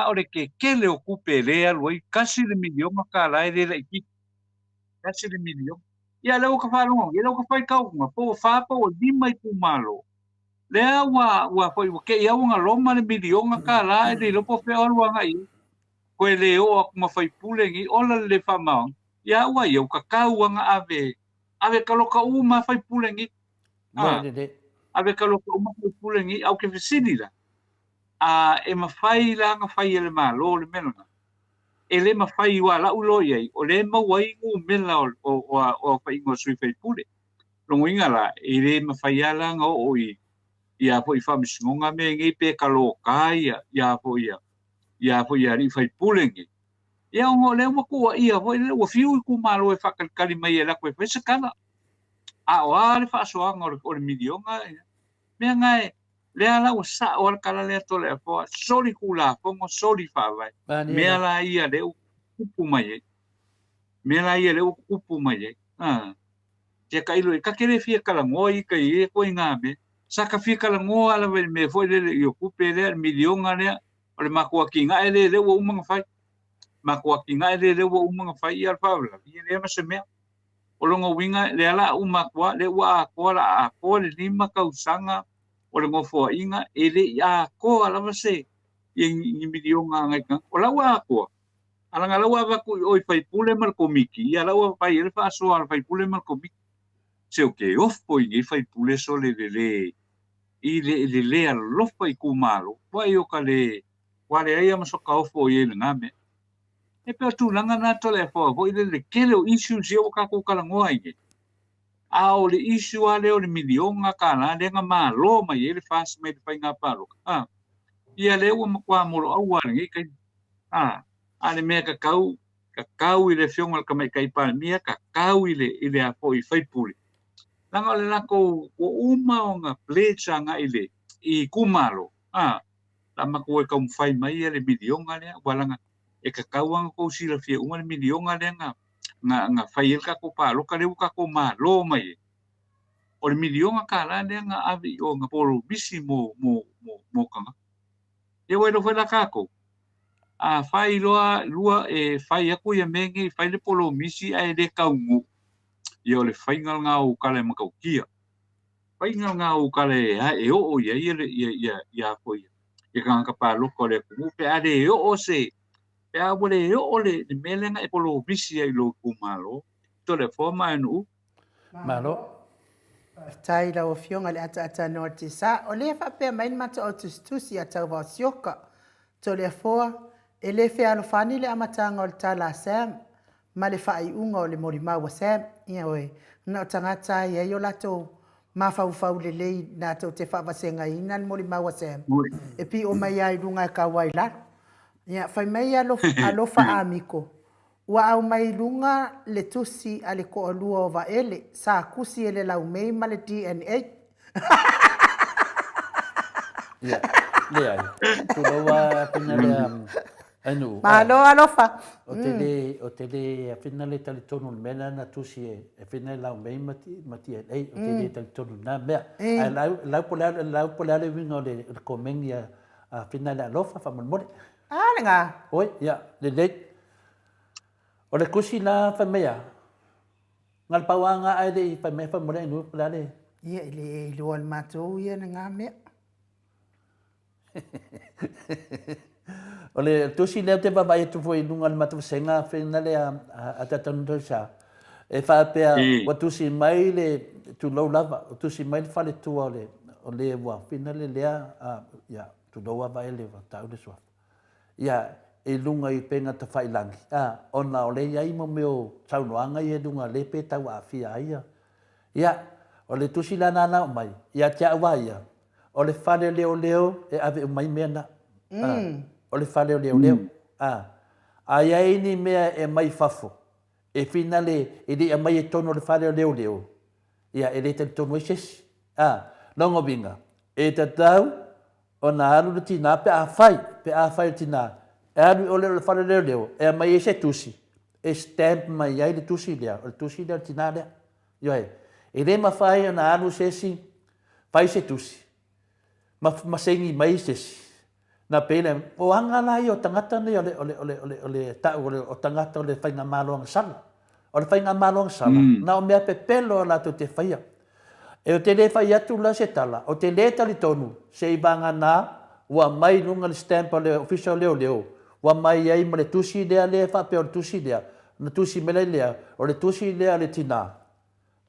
ole ke kele ocupe le aloi casi le milionga kala e le ki casi le milion ia le o ka fa longa ia le o ka fai kau ma po fa po di mai tu malo le wa foi ke ia nga loma le milionga kala e le po fe o wa ngai ko le o ma fai pule ngi ola le fa ma ia wa ia ka kau nga ave kaloka uma fai pule ngi ave kaloka uma fai pule ngi au ke fesini la e ma fai la nga fai le malo le melona ele ma fai wa la ulo ia o le ma wai ngu mela o fai ngo sui fai pule lo inga la ele ma fai ala nga o ia po i famisingonga me ngi pe kaloka ia po ia ri fai pule ngi ia ngo le mo ko ia po le o fiu ku malo e fa kali mai la ko fe kala o le fa so ngor o le milionga me ngai le ala o sa o kala le to le po sori kula pongo sori fa vai me ala ia le kupu mai me ala ia le kupu mai te kailo e ka kere fia kala ngoi ka i ko inga me sa ka fia kala ngo ala me foi le yo kupe le milionga le o le makua kinga ele le o umanga fai makua kinga ele le o umanga fai al pabla ia le ma se me o longa winga le ala umakua le wa ko la ko le lima kausanga o le ngofo inga ele ya ko ala mase i milionga ngai ka o la wa ko ala ngala wa ku o fai pule mal komiki ala wa fai ele fa so al fai pule mal komiki se o ke ofo i fai pule so le le alofa i kumalo wa i o ka le wale ai ama so ka ofo i le ngame e pe tu langa na to le fo i le kele o issue se o ka ko kala ngoa i a o le issue ale o le milionga ka la le nga malo ma i le fast me fai nga palo ia le o kwa mo au wa ngi kai ale me ka kau i le fionga ka mai kai pa mia ka kau i le a fo i fai pule langa le lako o uma o nga plecha nga i kumalo la mako e ka mfai mai le milionga le walanga e ka kauanga ko sila fia unga le milionga le nga fai el ka ko palo ka le ka ko malo mai o le milionga ka la le nga avi o nga polo bisi mo kanga e wai lo fela kako fai lua e fai aku ia mengi fai le polo misi ai le kaungu ia le fai nga o kala makaukia fai nga o kala e o ia ko ia ka palo ko le ku pe ade o se pe a bole o le melenga e polo misi ai lo kumalo to le forma nu malo tai la o fionga le ata no te sa o le fa pe mai mata o tusi ata va sioka to le foa e le fe alo fani le amatanga o tala sam ma le fa i unga o le mori maua sam ia oe na tangata ia yo lato ma fau le na to te fa vasenga ina le mori maua sam e pi o mai ai lunga ka wai la ia fai mai alo fa amiko wa au mai lunga le tusi ale ko lua o va ele sa kusi ele lau mei ma le DNA ia le ai tu lo wa pina le anu malo alofa o te le fina le tali tonu mena na tusi e fina lau mei mati ai o te le tali tonu na mea ai lau pole le winga le komengia a fina le alofa fa mon nga oi ia le o le kusi la fa mea ngal pawanga ai le fa me fa mole nu pula le ia le lual matou ia nga me o le tusi le te baba tu foi nungal matu senga fina le a tatando sa e fa pe o tusi mai le tu lo lava o tusi mai fa le tu o le wa fina le ia tu do wa vai le va tau le so ia e lunga i penga te whailangi. Ona o le iai mo meo taunoanga i e lunga le pe tau a fia ia. Ia, o le tusi la nana o mai, ia te awa ia. O le whare leo e ave o mai mea na. O le whare leo. A iai ni mea e mai fafo. E fina le, e le a mai e tono le whare leo. Ia, e le te tono e sesi. Longo vinga. E te tau, o na alu le tina pe a whai tina. E anu o le whare leo, e mai e se tusi. E stamp mai ai le tusi lea, o le tusi lea tina lea. Ioe, e le mawhai o na anu sesi, whai se tusi. Ma sengi mai sesi. Na pene, o anga lai o tangata nei o le tau o tangata o le whainga māloanga sala. O le whainga māloanga sala. Na o mea pe pelo la to te whaia. E o te le whai atu la se tala, o te le tali tonu, se i banga nā, ua mai lunga le stamp o le official leo. Wa mai ai mo le tusi lea le whape o le tusi lea. Na tusi mele lea. O le tusi lea le tina.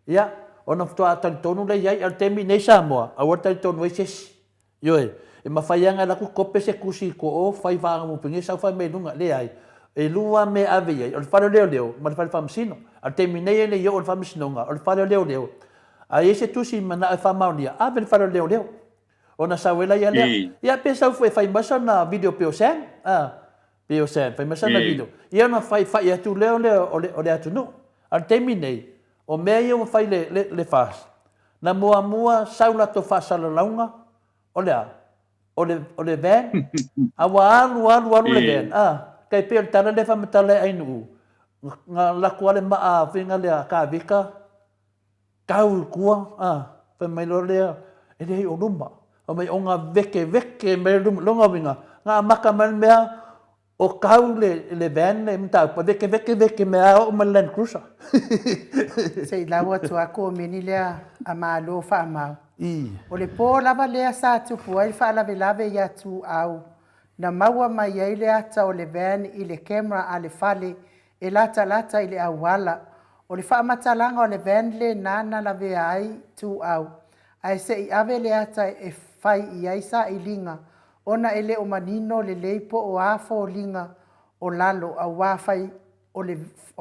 Ia. O na ftoa tali tonu le iai. Al temi nei Samoa. A wata tali tonu e sesi. Ioe. E mawhaianga laku kope se kusi ko o whai whaanga mupingi. Sau whai mei lunga le ai. E lua me ave iai. O le whare leo. Ma le whare whamasino. Al temi nei ene yo o le whamasinonga. O le whare leo. A ese tusi mana e whamaunia. Ave le whare leo. O na sawela ia lea. Ia pe sau fwe whai masa na video peo sang. Peo sen, fai masana video. Ia na fai atu leo o le atu no. Al temi nei, o mea ia o fai le fas. Na mua saula to fasala launga, o le van. Awa alu le van. Kai peo tana le whamatale ainu. Nga laku ale maa vinga lea ka vika. Kau kua. Fai mai lo lea, e rei o luma. O mai o ngā veke me longa vinga. Ngā maka man mea, o kau le van le mtau pa veke me au ma Land Cruiser. Sei lawa tu ako mini lea a malo wha amau. O le pō lava lea sa tupu ai wha lave ia tu au. Na maua mai ai le ata o le van i le camera a le fale e lata i le awala. O le whaamatalaga o le van le nana la vea ai tu au. Ai se I ave le ata e whai I ai sa I linga. Ona ele o manino le leipo o afo o linga o lalo a wawhai o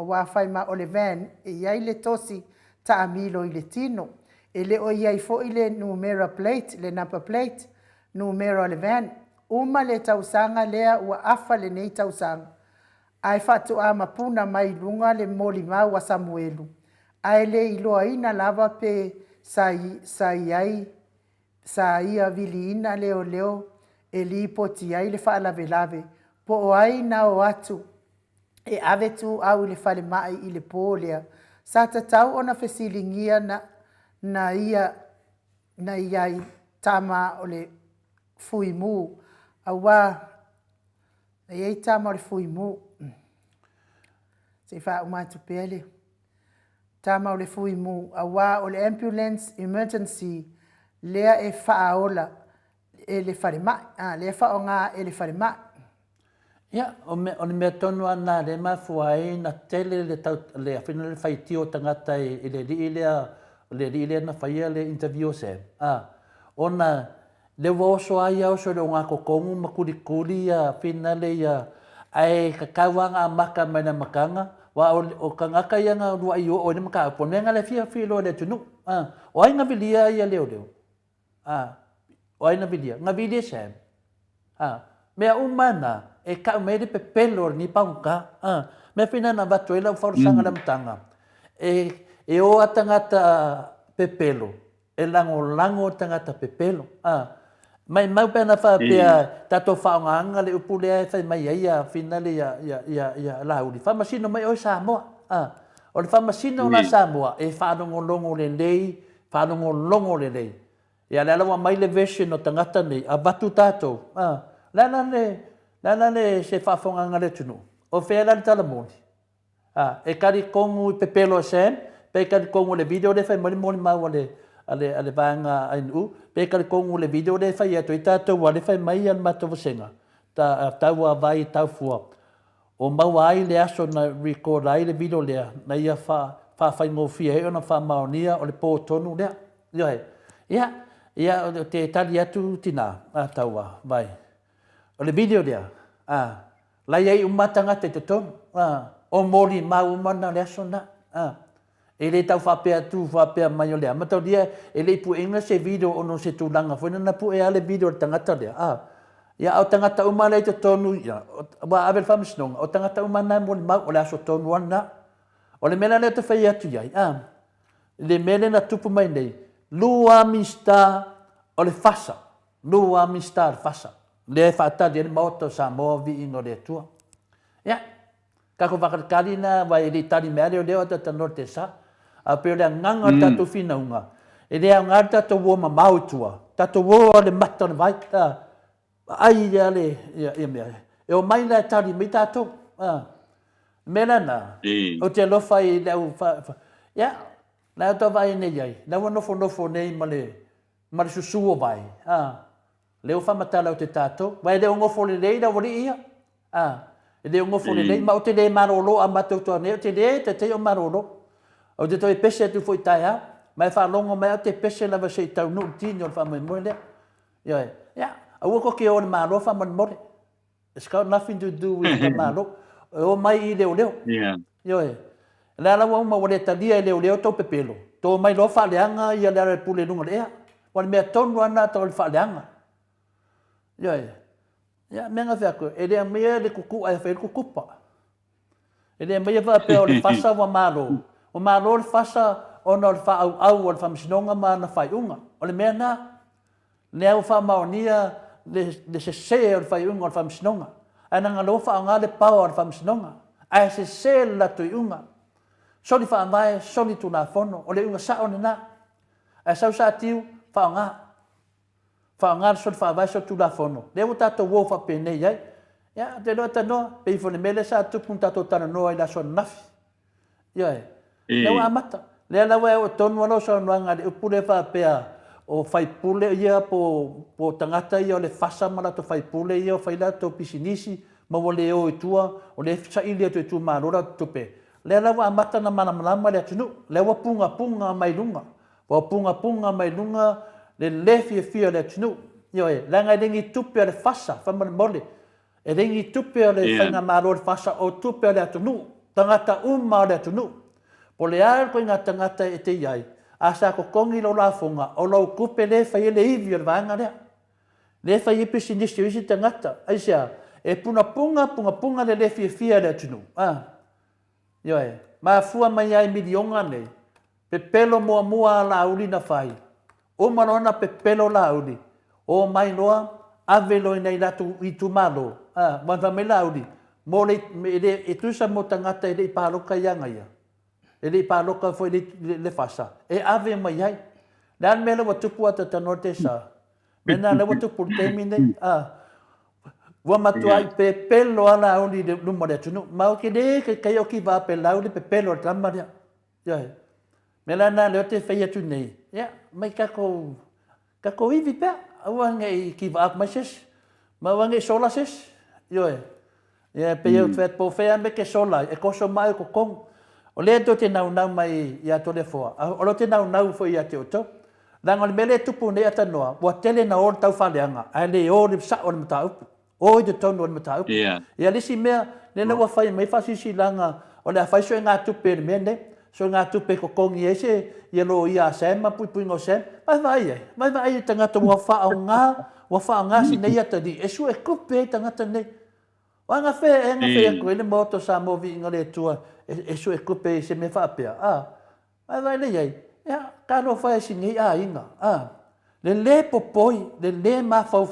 wawhai ma o le van e iai le tosi ta amilo I le tino. Ele o iai fo I le numera plate, le number plate, numera o le van. Uma le tausanga lea ua afa le nei tausanga. Ai fatu a mapuna mai lunga le molima wa Samuelu. Ai le iloa ina lava pe sa ia vili ina leo e li poti ai le wha lave lave. Po o ai na o atu e ave tu au le whale mai I le pōlea. Sa tatau ona fesilingia na ia I tama o le fuimu. Awa e ei tama o le fuimu. Se wha umatu pele. Tama o le fuimu. Awa o le ambulance emergency lea e whaaola e le whare mai. Lea whaonga e le whare mai. Ia, o le mea tonu ana le mafua e na tele le awhina le whaiti o tangata e le ri lea na whaia le interview se. Ona le woso ai au so le o ngako kongu makuri a whina le ia ai kakawanga a maka mai na makanga. Wa o kangaka ia ngā rua I o ne maka ponenga le fia filo le tunu. O ai ngā vilia ia leo. O ai ngā vilia. Ngā vilia se. Mea umana e ka mede pe pelo ni paunka me fina na vatuela forsanga la mtanga e o atangata pe pelo e lango tangata pe pelo mai mau pena fa pe tato faanga le upule fa mai ia fina le ya la uli fa masino mai o Samoa o le fa masino na Samoa e fa longo le lei fa longo le lei ya la mai le version o tangata nei a batu tato Lana le se whafonga ngare tunu. O whera le talamoni. E kari kongu I pepelo sen, pe kari kongu le video le whai moni maua ale vanga ainu, pe kari kongu le video le whai ato I tātou wa le whai mai an matovu senga. Tau a vai tau fua. O maua ai le aso na record ai le video lea, na ia whai ngofia he ona wha maonia o le pō tonu lea. Ia te tali atu tina a taua, vai. O le video lea, lai ai umatanga te tonu, o mori mau mana le aso na, e le tau whapea tu, whapea mai o lea. Matau lia, e le ipu inga se video ono se tūlanga, whena na pu e ale video le tangata lea. Ia au tangata umana te tonu, wa avel whamisnonga, o tangata umana mori mau o le aso tonu ana. O le mena lea te whai atu iai, le mele na tupu mai nei, lua mista o le fasa, lua mista o le fasa. Le whaata le maota Samoa vi ingo le tua. Ia, kako whakakari na wai le tari mea leo leo ta tanor te sa. A peo lea nganga tatu whina unga. E lea ngā tatu wo ma mautua. Tatu wo le mata le vai. Ai ia le, ia mea. E o mai le tari mi tatu. Mela na. O te lofa I leo. Ia, leo ta vai nei ai. Leo nofo nei ma le susu o vai. Leo whamatala o te tātou. Wai leo ngofo le lei da wari ia. Leo ngofo le lei. Ma o te lei marolo a matautua ne. O te lei te o marolo. O te toi pese atu fo I tai a. Mai whalongo mai o te pese lava se I tau nu tini o whamai moe lea. Ia. A uako ke o le marolo whamai moe. It's got nothing to do with the marolo. O mai I leo. Ia. Lea lawa uma wale talia I leo tau pepelo. Tō mai lo whaleanga ia lea pule lunga lea. Wale mea tonu ana tau le whaleanga. Ia, menga whiako, e rea mea le kuku ai whae kukupa. E rea mea whapea o le whasa wa malo. O malo le whasa o na le wha au o le whamisinonga ma na whai unga. O le mea na, nea o wha maonia le se o le whai unga o le whamisinonga. Ai na ngalo wha o ngā le pao o le whamisinonga. Ai se le latu I unga. Soli wha amai, soli tu nā whono. O le unga sa o ne nā. Ai sau sa tiu, wha o ngā. Whaongar so whaavai so tula whono. Leo tātou wō whapene iai. Ia, te loa tanoa, pei whone mele sa tupun tātou tana noa I la so nafi. Ia, leo amata. Lea lawa o tonu alo so noanga le upule whapea o whaipule ia po tangata ia o le whasa mara to whaipule ia o whaila to pisinisi ma o le o I tua, o le sa ili atu I tua marora tupe. Le lawa amata na malama le tunu. Le wa punga mai lunga. Wa punga mai lunga le lefi fia le tunu. Yo e, langa ringi tupe le fasa, whamare mole. E ringi tupe le whainga maro le fasa o tupe le tunu. Tangata uma le tunu. Po le ar ko inga tangata e te iai. Asa ko kongi lo la fonga, o lau kupe le whai le iwi o le vanga lea. Le whai ipi sinisi isi tangata. Aisea, e punga le lefi fia le tunu. Yo e, ma fua mai ai milionga nei. Pe pelo mua la uli na whai. O marona pe pelo la uli. O mai loa, ave loi nei latu i tu malo. Mata me la uli. Mo le, e tusa mo tangata e le i paloka ianga ia. E le i paloka foi le fasa. E ave mai ai. Nan me le watupu ata tanote sa. Mena le watupu temi nei. Wa matuai pe pelo ala uli le numare tunu. Ma o ke le kai o ki va pe la uli pe pelo tama dia. Ya. Mela na le te fai atu nei. Ya, mai kako iwi pe. Awang e ki va mai ses. Ma wang e sola ses. Yo e. Ya pe eu fet po fe me ke sola e ko so mai ko kong. O le to te nau mai ia to le fo. O lo te nau foi ia te oto. Lang on mele tupu ne ata noa. Wa tele na or tau faleanga. Ai le o le sa o le mata upu. O de ton o le mata upu. Ia lisi mea le na wa fai mai fasisi langa o le fai so nga tupe le mene. So nga tupe ko kongi ese ia lo ia sema pui ngo sem. Mai vai tangata wa fa nga si nei ata di. Esu e kupe tangata nei. Wanga fe ko le moto sa mo vi ngale tua. Esu e kupe se me fa pea. Mai vai le ai. Ya, kano fa si nei inga. Le popoi, le ma fa.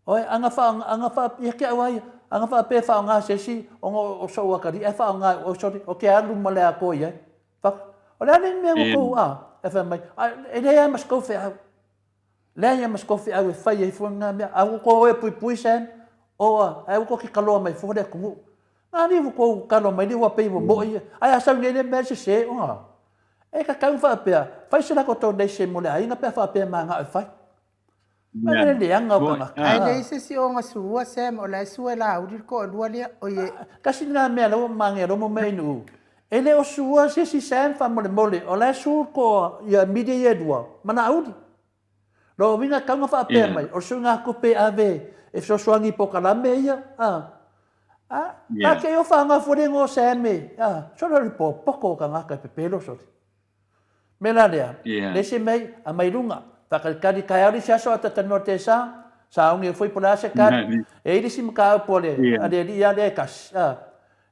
Oi, anga fa ia ke awai. Anga fa pe fa nga se si o so wa kari e fa nga o so o ke alu mole a ko ia. Fa o le ni me ko e fa mai. E le mas ko fe. Le ia mas ko fe au fa ia fo nga me a ko e pui sen. O ai ko ki kalo mai fo de ku. Ani ko kalo mai ni wa pe mo ia. Ai asa ni le me se o. E ka kau fa pe. Fa se la ko to de se mole ai nga pe fa pe ma nga fa. Mana le anga o kanga. Ai le se si o nga sua sem o la sua la uri ko lua le o ye. Kasi na me lo mange ro mo me nu. Ele o sua se si sem fa mole o la su ko ya media dua. Mana udi. Lo vinga kanga fa pe mai. O su nga ko pe ave. E so suangi po kala me ia. Ke o fa nga fo de ngo sem. So lo po poko kanga ka pe pelo so. Mela lea. Le se mai a mai lunga. Pakali kaya ri sia so ata tano te sa ungi foi pola se kan e ri sim ka pole ade ri ya le kas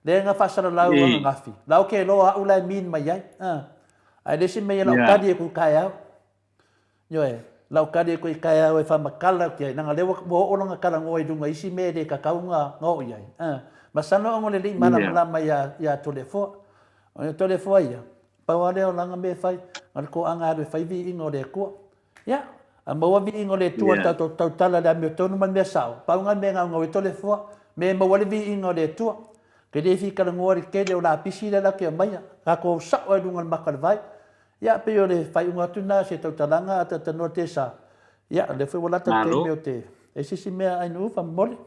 le nga fasara lau nga fi lau ke lo a ulai min mai ai ai sim mai lau kadi ku kaya yo e lau kadi ku kaya o fa makala ke nga le wo o nga kala ngoi dunga isi me de ka kaunga ngo ai masano ngole li mala mai ya telefo ia pa wale o langa me fai ngal ko anga de fai vi ingo de ko ya, mawa vi ingole tua tau tala da me tonu man me sao. Paunga me nga ngoi tole fo, me mawa vi ingole tua. Ke de fi kala ngori ke de la pisi la ke mai. Ka ko sa o dungal makal vai. Ya pe yo le fai unga tuna se tau talanga ata tano te sa. Ya, le foi wala ta te me te. E si me ai no fa mole.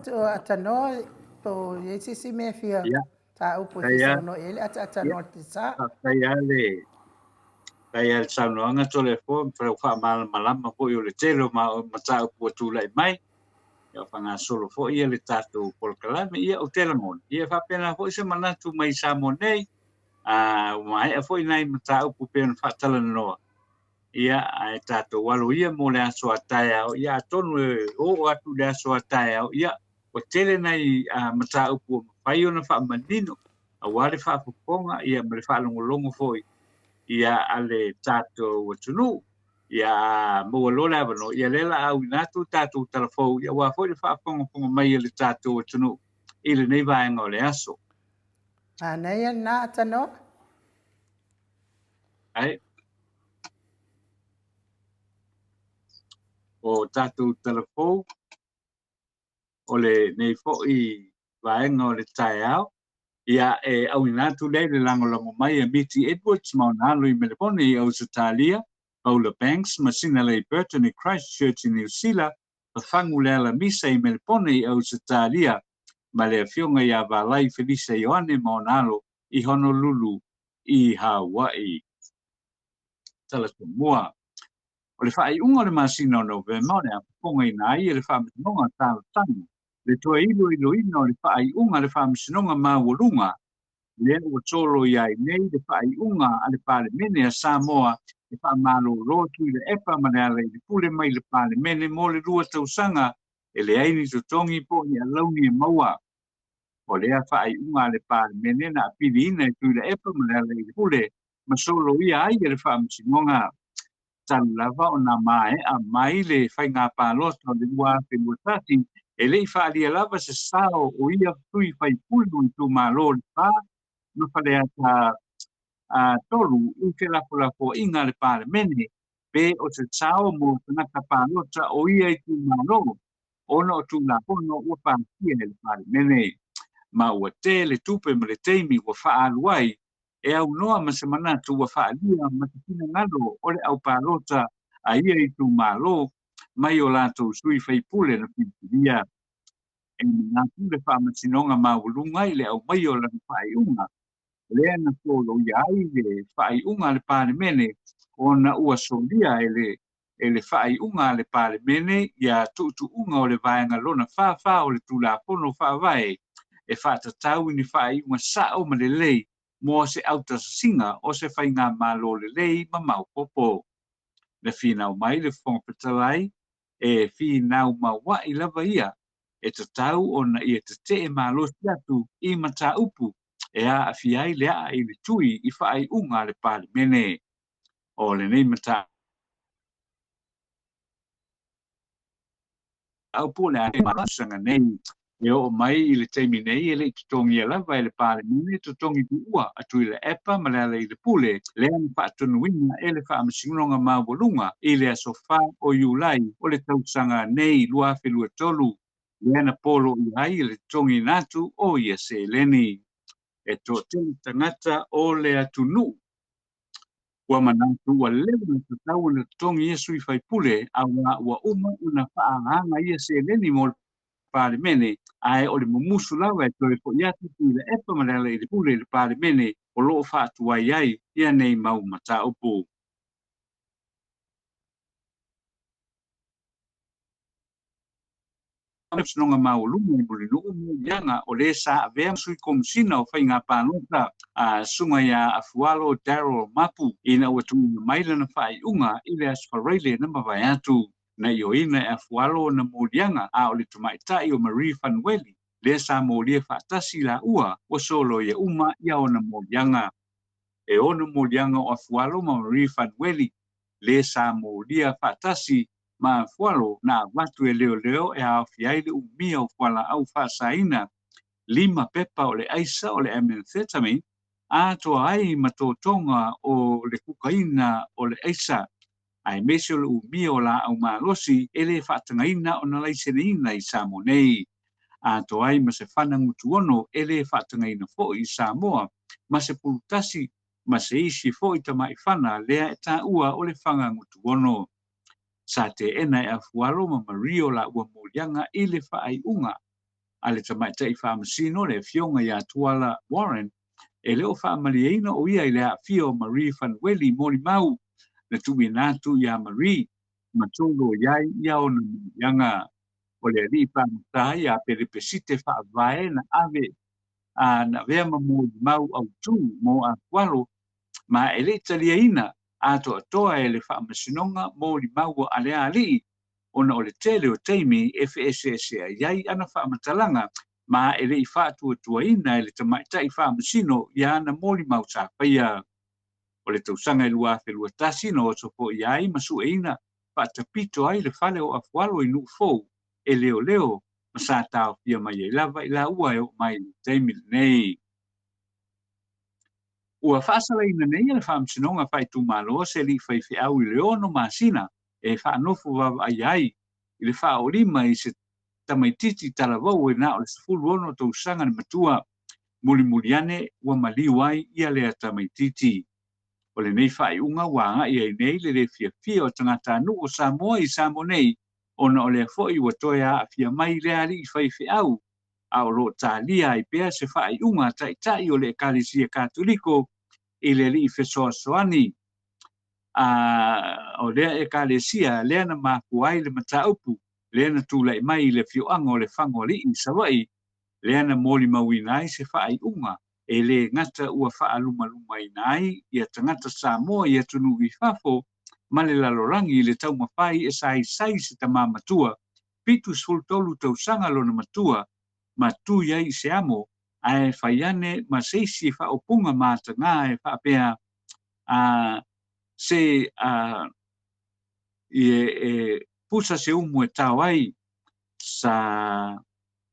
To atano to ye si me fia. Ta oposition no ele atano te sa. Kaya sa noanga tole fo fa malama fo yo le telo ma ta po tu lai mai ya fa nga solo fo ia le tatu por kala me ia o tela mon ia fa pena fo se mana tu mai sa monei mai fo nai mata po pen fa tala no ia ai tatu walu ia mo le aso ataya ia tonu o atu le aso ataya ia o tele nai mata po fa yo na fa manino a wale fa ponga ia me fa longo fo ia ale tato watunu ia mo lola no ia lela au natu tato telefo ia wa foi fa pongo mai le tato watunu ile nei vai ngole aso nei na tano ai o tato telefo ole nei foi vai ngole taiao ia au natu le lango mai miti Edwards maunalo I Melbourne I Australia Paula Banks masina le Burton I Christchurch I New Zealand fangulela misa I Melbourne I Australia ma le fionga ia valai Felisa Ioane Maonalo I Honolulu I Hawaii. Tala Samoa. O le whaaiunga le masina o November le aponga ina ai le whaamisinonga tāla tangi. Le toa ilo ina o le whaaiunga le whaamisinonga mawalunga. Le ua tolo iai nei le whaaiunga a le pale mene a Samoa le whaamalo rotu I le epa ma le ala I le pule mai le pale mene mo le rua tausanga e le aini tutongi po I alauni e maua. O le a whaaiunga le pale mene na apili ina I tui le epa ma le ala I le pule ma solo ia ai le whaamisinonga. Tan lava o na mai a mai le fai ngā pālota o le ua pe muatati e le I whaalia lava se sao o ia tui fai pulu I tu mālo le pā no whale a tolu I te lapo inga le pāle mene pe o te sao mo tanaka pālota o ia I tu mālo ona o tu lapo no ua pākia le pāle mene ma ua te le tupe ma le teimi ua whaaluai e au noa ma se manatu ua whaalia ma te kina ngalo o le au pālota a ia I tu mālo mai o lātou sui whaipule na pintiria. E manatu le whaamasinonga maulunga I le au mai o lana whaiunga. Lea na tolo iai le whaiunga le pāle mene o na ua solia e le whaiunga le pāle mene ia tuutuunga o le vaenga lona whawha o le tūlapono whawai e whaatatau ni whaiunga sao ma le lei mo se auta singa o se whainga malo le lei ma maupopo. Le whinau mai le whongapetawai e whinau mawai lava ia e tatau o na ia te malo siatu I mata upu e a awhiai lea I le tui I whaiunga le pāle mene. O le nei mata au pole a marasanga nei e o mai I le teimi nei e le tutongi a lava e le pāle mene tutongi tu ua atu I le epa ma le I le pule le ani whaatunuina e le whaamasingonga mawalunga I le asofa o Iulai o le tausanga nei lua whelua tolu le ana polo I hai le tutongi natu o ia se leni e to tele tangata o le atunu ua manatu ua lewa na tatau na tutongi Iesu I whaipule a ua uma una whaanganga ia se leni mo pāle mene ai o le mumusu lawa e toi po iatu tu le epa manela I le pule le pāle mene o loo whaatuai ai ia nei mau mata upu. Sinonga maulunga I muli nuumu yanga o le sa avea sui komisina o whainga pānota a sunga ia afualo Darryl Mapu ina ua tunga maila na whaiunga I le aspareile na mawai atu. Na io ina e afualo na molianga a o le tumaitai o Marie Fanueli le sa molia whaatasi la ua o solo ia uma ia o na molianga. E o na molianga o afualo ma Marie Fanueli le sa molia whaatasi ma afualo na watu e leo e a fiai le umia o kuala au whaasaina 5 pepa o le aisa o le amethatamine a toa ai ma tō tonga o le kukaina o le aisa. Ai mese o le umia o la au malosi e le whaatangaina o na laiseneina I Samoa nei. A toa ai ma se whana ngutuono e le whaatangaina fo I Samoa ma se pulutasi ma se isi fo I tamai whana lea e tā ua o le whanga ngutuono. Sa te ena e afualo ma Mario la ua molianga I le whaaiunga. A le tamaitai whaamasino le fionga ia tuala Warren e leo whaamaliaina o ia I le a fio Marie Fanueli moli mau na tumi natu ia Marie ma tolo iai ia o na molianga. O le ali pāmatai a peripesite whaavae na ave a na vea ma moli mau au tu mo a kualo ma e le taliaina a toa e le whaamasinonga moli mau a lea ali ona o le tele o teimi FSS iai ana whaamatalanga ma e le I whaatuatuaina e le tamaitai whaamasino ia ana moli mau tāpaia. O le tausanga I lua whelua tasi no o topo iai masueina whaatapito ai le whale o afualo I nuu fou e leo ma sa tau pia mai e lava I la ua e o mai teimi nei. Ua whaasalaina nei e le whaamasinonga whaitu malo se li whaiwhi au I leono masina e whaanofu wawa ai I le whaolima I se tamaititi talavau e na o le sifuru ono tausanga ni matua muliane ua maliwai ia lea tamaititi. O le nei whaiunga wanga I nei le fia o tangata anu o Samoa I Samoa nei ona o le foi ua toea a fia mai le ali I whaiwhi au a o lo talia I pea se whaaiunga tai o le ekalesia katoliko I le li fesoasoani o lea ekalesia lea na makuai le mataupu lea na tūlai mai le fioanga o le whangoli I sawai lea na moli mawina ai se whaaiunga e le ngata ua whaaluma luma I nai ia tangata Samoa ia tunu I fafo ma le lalorangi le tau mawhai e sai se tamamatua pitu sultolu tau sanga lona matua matu iai se amo ai whaiane ma seisi whaopunga mātanga e whaapea se pusa se umu e tawai sa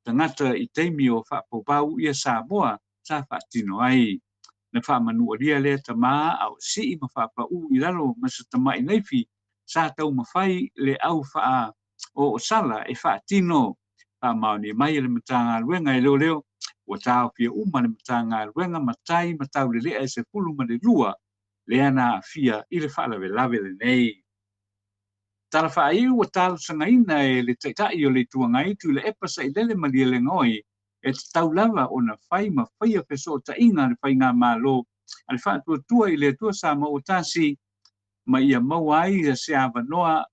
tangata I teimi o whaapopau ia Samoa sa whaatino ai na whaamanua lia lea tama au si ma whaapau I lalo ma sa tama I neifi sa tau mawhai le au wha o sala e whaatino maoni mai le matanga luenga I leo o tau pia uma le matanga luenga matai matau le lea se pulu ma le lua lea na fia I le whaalawe lawe le nei. Tala whaaiu o talo sangaina e le taitai o le tuangai tu le epa sa I lele malia le ngoi e te tau lava o na whai ma whaia peso o ta inga le whai ngā mālo a le whaatua tua I le tua sa ma o tasi ma ia mawai a se awanoa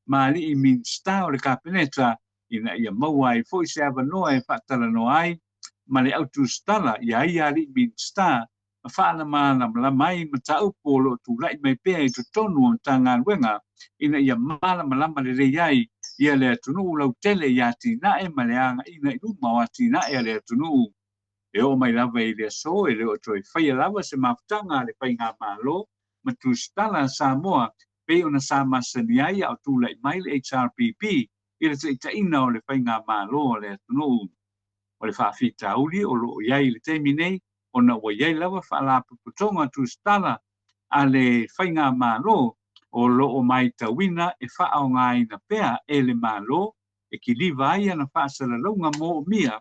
ma li I minsta o le kapeneta ina ia mawai fo I se awanoa e whaatala no ai ma le autu stala ia ia li minsta ma whaana ma la mai ma tau polo tu lai mai pea I tu tonu o tanga luenga ina ia mala malama le reiai ia le atunu lau tele ia tinae ma le anga ina I luma o tinae le atunu e o mai lava I le so e le o toi whaia lava se mafutanga le whai ngā mālo ma tu stala Samoa pe ona sa masani ai au tu lai mai le HRPP i le taina o le whai ngā mālo o le atunu o le whaafita uli o lo iai le teimi nei ona o iai lava whaala puputonga tu stala a le whai ngā mālo o lo o mai tawina e wha o ngā ina pea e le mālo e ki liva ai ana whaasala launga mo mia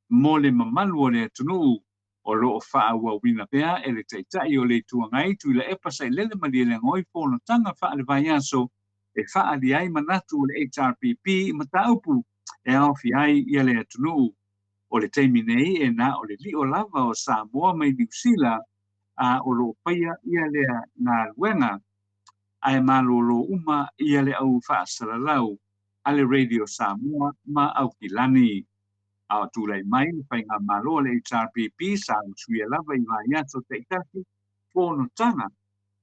mo le mamalu o le atunu o lo o wha ua wina pea e le taitai o le tuangai tu le epa sai lele malia le ngoi pono tanga wha le vai aso e wha li ai manatu o le HRPP mataupu e awhi ai ia le atunu o le teimi nei e na o le li o lava o Samoa mai New Zealand a o lo paia ia lea ngā luenga ai malolo uma ia le au whaasalalau a le Radio Samoa ma au kilani a o tūlai mai le whai ngā malo le HRPP sa usuia lava I vai ato te itaki whono tanga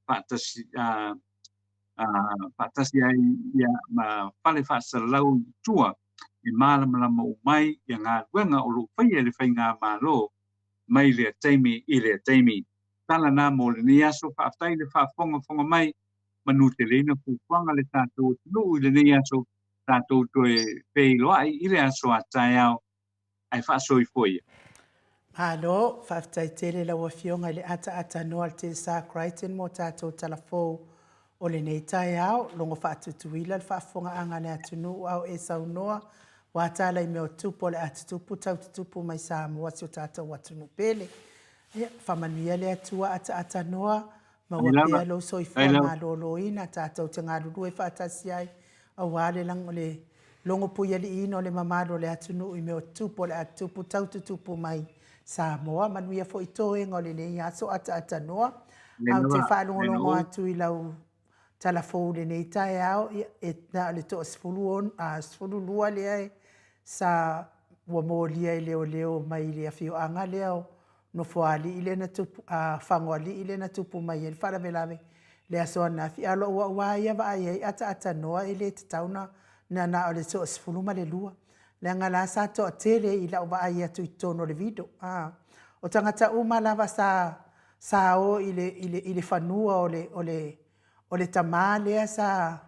whaatasi ai ia ma whale whaasalalau tua I malamalama o mai ia ngā luenga o lo paia le whai ngā malo mai le teimi I le teimi tala na mo le ni aso whaatai le whaafonga mai manu te leina fuwanga le tātou tunu I le ni aso tātou toe pei loai I le aso a tai au ai whaasoi foia. Malo, whaatai tele la wafionga le ata noa te sa Crichton mo tātou talafou o le nei tai au longo whaatutuila le whaafonga anga le atunu au e saunoa wa tala I meo tupo le atutupu tau tutupu mai Samoa si o tātou watunu pele. Whamanuia le atua ata noa ma wapea lo soifua ngā lolo ina tātou te ngā ruru e whaatasi ai a wale lang o le longo puia li ino le mamaro le atunu I meo tupo le atupu tau tutupu mai Samoa manuia fo I toe ngā le nei aso ata noa au te whaalongolongo atu I lau talafou le nei tae au e na le to sfulu lua le ai sa ua mōlia I leo mai le afio anga leo no foali ile na tupu fangoli ile na tupu mai el fara velave le aso na fi alo wa ia va ai ata noa ile tauna na ole so sfuluma le lua le ngala sa to tele ila va ai tu tono le video o tangata uma lava sa o ile fanua ole tamale sa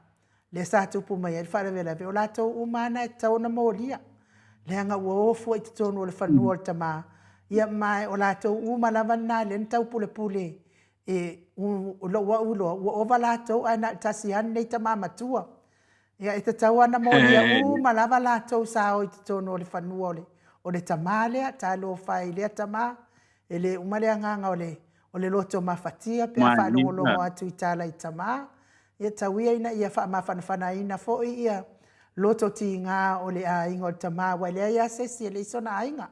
le sa tupu mai el fara velave o la to uma na tauna molia le nga wo fu i tono le fanua o tama ia mai o lātou uma lava nā le tau pule e lo wa ulo o valato ana tasi an nei ta mamatua ia e tau ana mo ia uma lava lātou sa o te tono le fanua o le tamale ta lo fai le tama ele uma le nganga o le loto mafatia pe fa lo atu itala I tama ia tawia ina ia fa mafana ina fo ia loto ti ngā o le a ingo ta mā wai lea ia sesi le iso na ainga.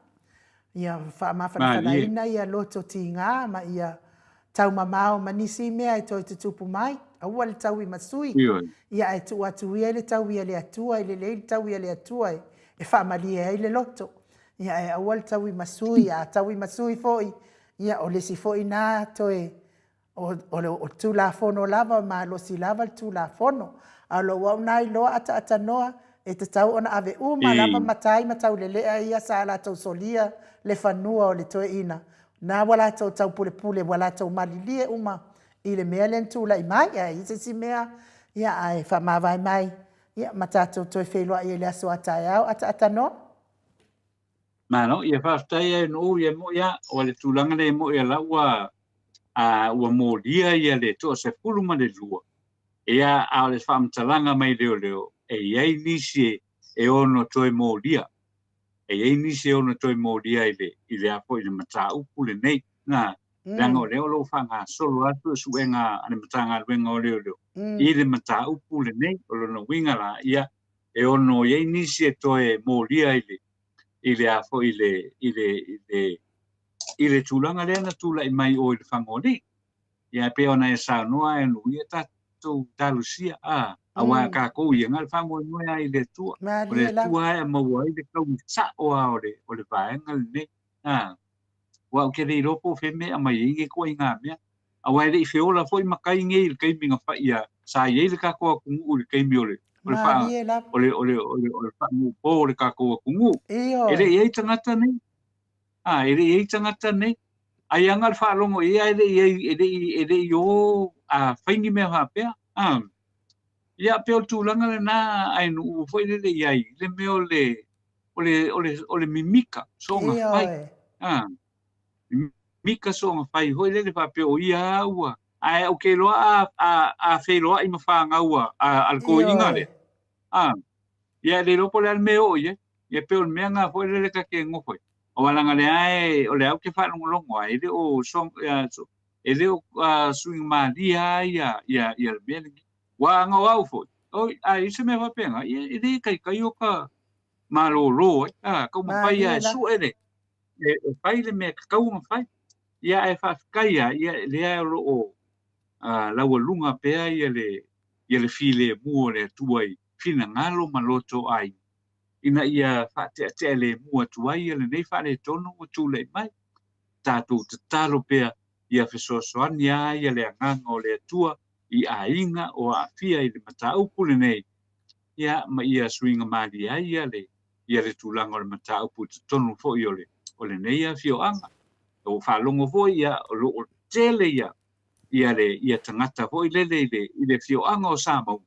Ia whamawhana ia loto ti ngā ma ia tau mamao manisi mea e toi te tupu mai. Aua le tau I masui. Ia e tu atu ia le tau ia le atua I le tau ia le atua e whamalia ai le loto. Ia e aua le tau I masui a tau I masui foi. Ia o le si foi nā toi o tu la fono lava ma lo si lava tu la fono. A lo wau nai loa ata noa e te tau ona ave uma lava matai matau le lea ia sa la tau solia le fanua o le toe ina. Nā wala tau pule wala tau malilie uma I le mea len tu la I mai ia I se si mea ia ai whamawai mai ia matatou toi whelua I le aso atai au ata noa. Mano ia whaftai e no ia mo ia o le tūlanga le mo ia la ua mōlia ia le toa se puluma le lua. Ia a le whamtalanga mai leo e iei nisi e ono toi mōlia. E iei nisi e ono toi mōlia I le apo I le mata upu le nei. Nā, ranga o leo lo whanga solo atu su e ngā ane matanga luenga o leo. I le mata upu le nei o lono winga la ia e ono iei nisi e toi mōlia I le apo I le tūlanga lea na tūla I mai o I le whangoni. Ia pe ona e sa noa e nui e tatu talusia awa ka kou ia ngal whangoni noa I le tua. O le tua e maua I le kau sa oa o le vaenga le ne. Wa ke rei ropo fe me a mai inge ko I ngā mea. Awa e rei whiola fo I makai nge I le keimi ngā whaia sa iei le kakoa kungu o le keimi o le whangu po o le kakoa kungu. E rei ei tangata nei. E rei ei tangata nei. Ai anga le whaalongo ia e rei o whaingi mea hapea. Ia peo tūlanga le nā ai nu fo I le iai. Le meo o le mimika so ngā whai. Mika so ngā whai hoi le whapeo ia aua. Ai o ke loa a wheloa I mawhanga ua al ko inga le. Ia le ropo le al meo ia. Ia peo le mea ngā hoi le ka ke ngofoi. O walanga le ai o le au ke whanongolongo ai le o song e le o swing malia ia le mea wa nga au foi o ai se me va penga e le kai o ka malolo ka mo pai ai su ele e pai le me ka mo fai ia e fa kai ia le ai o la lunga pe ia le file mo le tuai fina ngalo maloto ai ina ia fa te le mua tuai le nei fa le tono o tu le mai tatu te talo pe ia fesosoani ia le nganga o le tua I ainga o a fia I le mata upu le nei ia ma ia swinga mali ia le tulanga o le mata upu te tonu fo I o le nei ia fio anga o whalongo fo ia o tele ia tangata fo I le fio anga o Samoa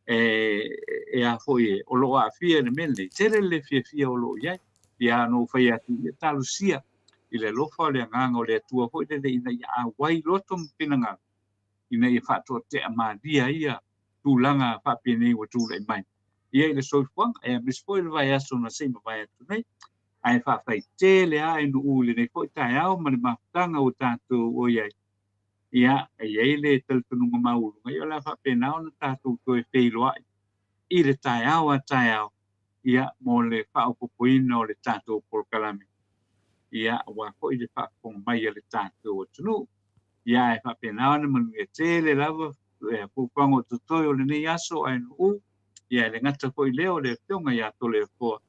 e a foi o lo a fia ne mele tele le fia o lo ia no fai atu le talusia I le lofa le nganga o le tua foi le ina ia wai loto pinanga ina ia fato te amadia ia tulanga papine o tula mai ia le soifang e me spoil vai aso na sei vai atu nei ai fa fai tele ai no ule nei foi tai au ma le mafutanga o tatu o ia le telefonu mau ia la fa pena o tatu to e feilo I le tai au ia mo le fa o popoina o le tatu por kalami ia wa foi le fa con mai le tatu o tunu ia e fa pena o manu e tele lava e pupango tutoi o le nei aso ai no ia le ngata foi leo le tonga ia tole fo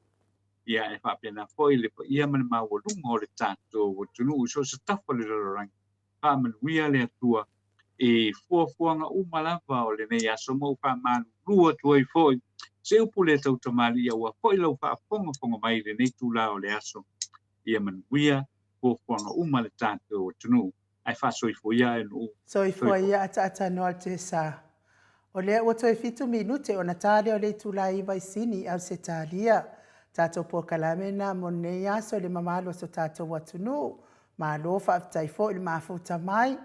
ia e fa pena foi le ia man ma o lungo o le tatu o tunu so se tafa le rang fa man ia le tua e fuanga umalava o le nei aso mo fa man lua tuai foi se upule tau tamali ia wa foi lo fa fonga mai le nei tula o le aso ia man ia fuanga umale tatu o tunu ai fa soifoia e no soifoia ata no te sa o le o toi fitu minute o natale o le tulai vai sini au se talia tato po kalamena mo ne aso le mamalo so tato watunu ma lo fa tai fo le mafuta mai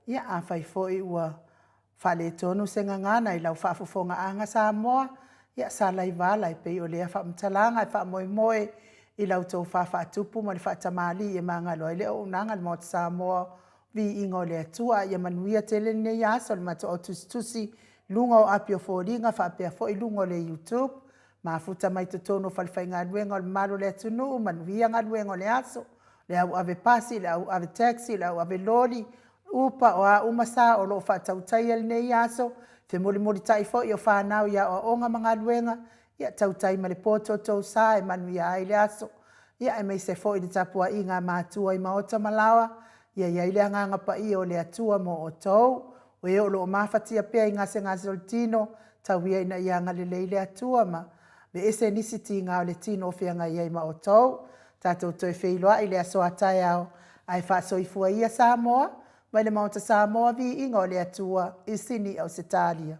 ia a fai fo I ua fa le tonu senga ngana I lau fa fofonga anga Samoa ia sa lai vala I pe o le fa mtalanga fa moi I lau tau fa tupu ma le fa tamali e manga lo le o nanga mo Samoa vi ingo le atua ia manuia tele ne aso le mato o tusi lunga o apio fōringa whaapea fo i lunga o le YouTube, mafuta mai te tono whalwhai ngā ruenga o le malo le atunu, manuhia ngā ruenga o le aso, le au ave pasi, le au ave taxi, le au ave lori, upa o a umasa o lo whaatautai al nei aso, te mori tai fo i o whanau ia o onga mga ruenga, ia tautai ma le poto tau sa e manuhia ai le aso, ia e mei se fo i le tapua i ngā mātua i maota malawa, ia ia ile nganga pa i o le atua mo o tau, o e o lo mafatia pia i ngase ngase o le tino, tau ia ina ia ngale le atua ma, me ese nisi ti ngā o le tino o fia ngā ia ma o tau, tātou toi wheiloa i le aso atai au, ai whaasoi ia Samoa, mai le maota Samoa vi inga o le atua i sini au se tālia.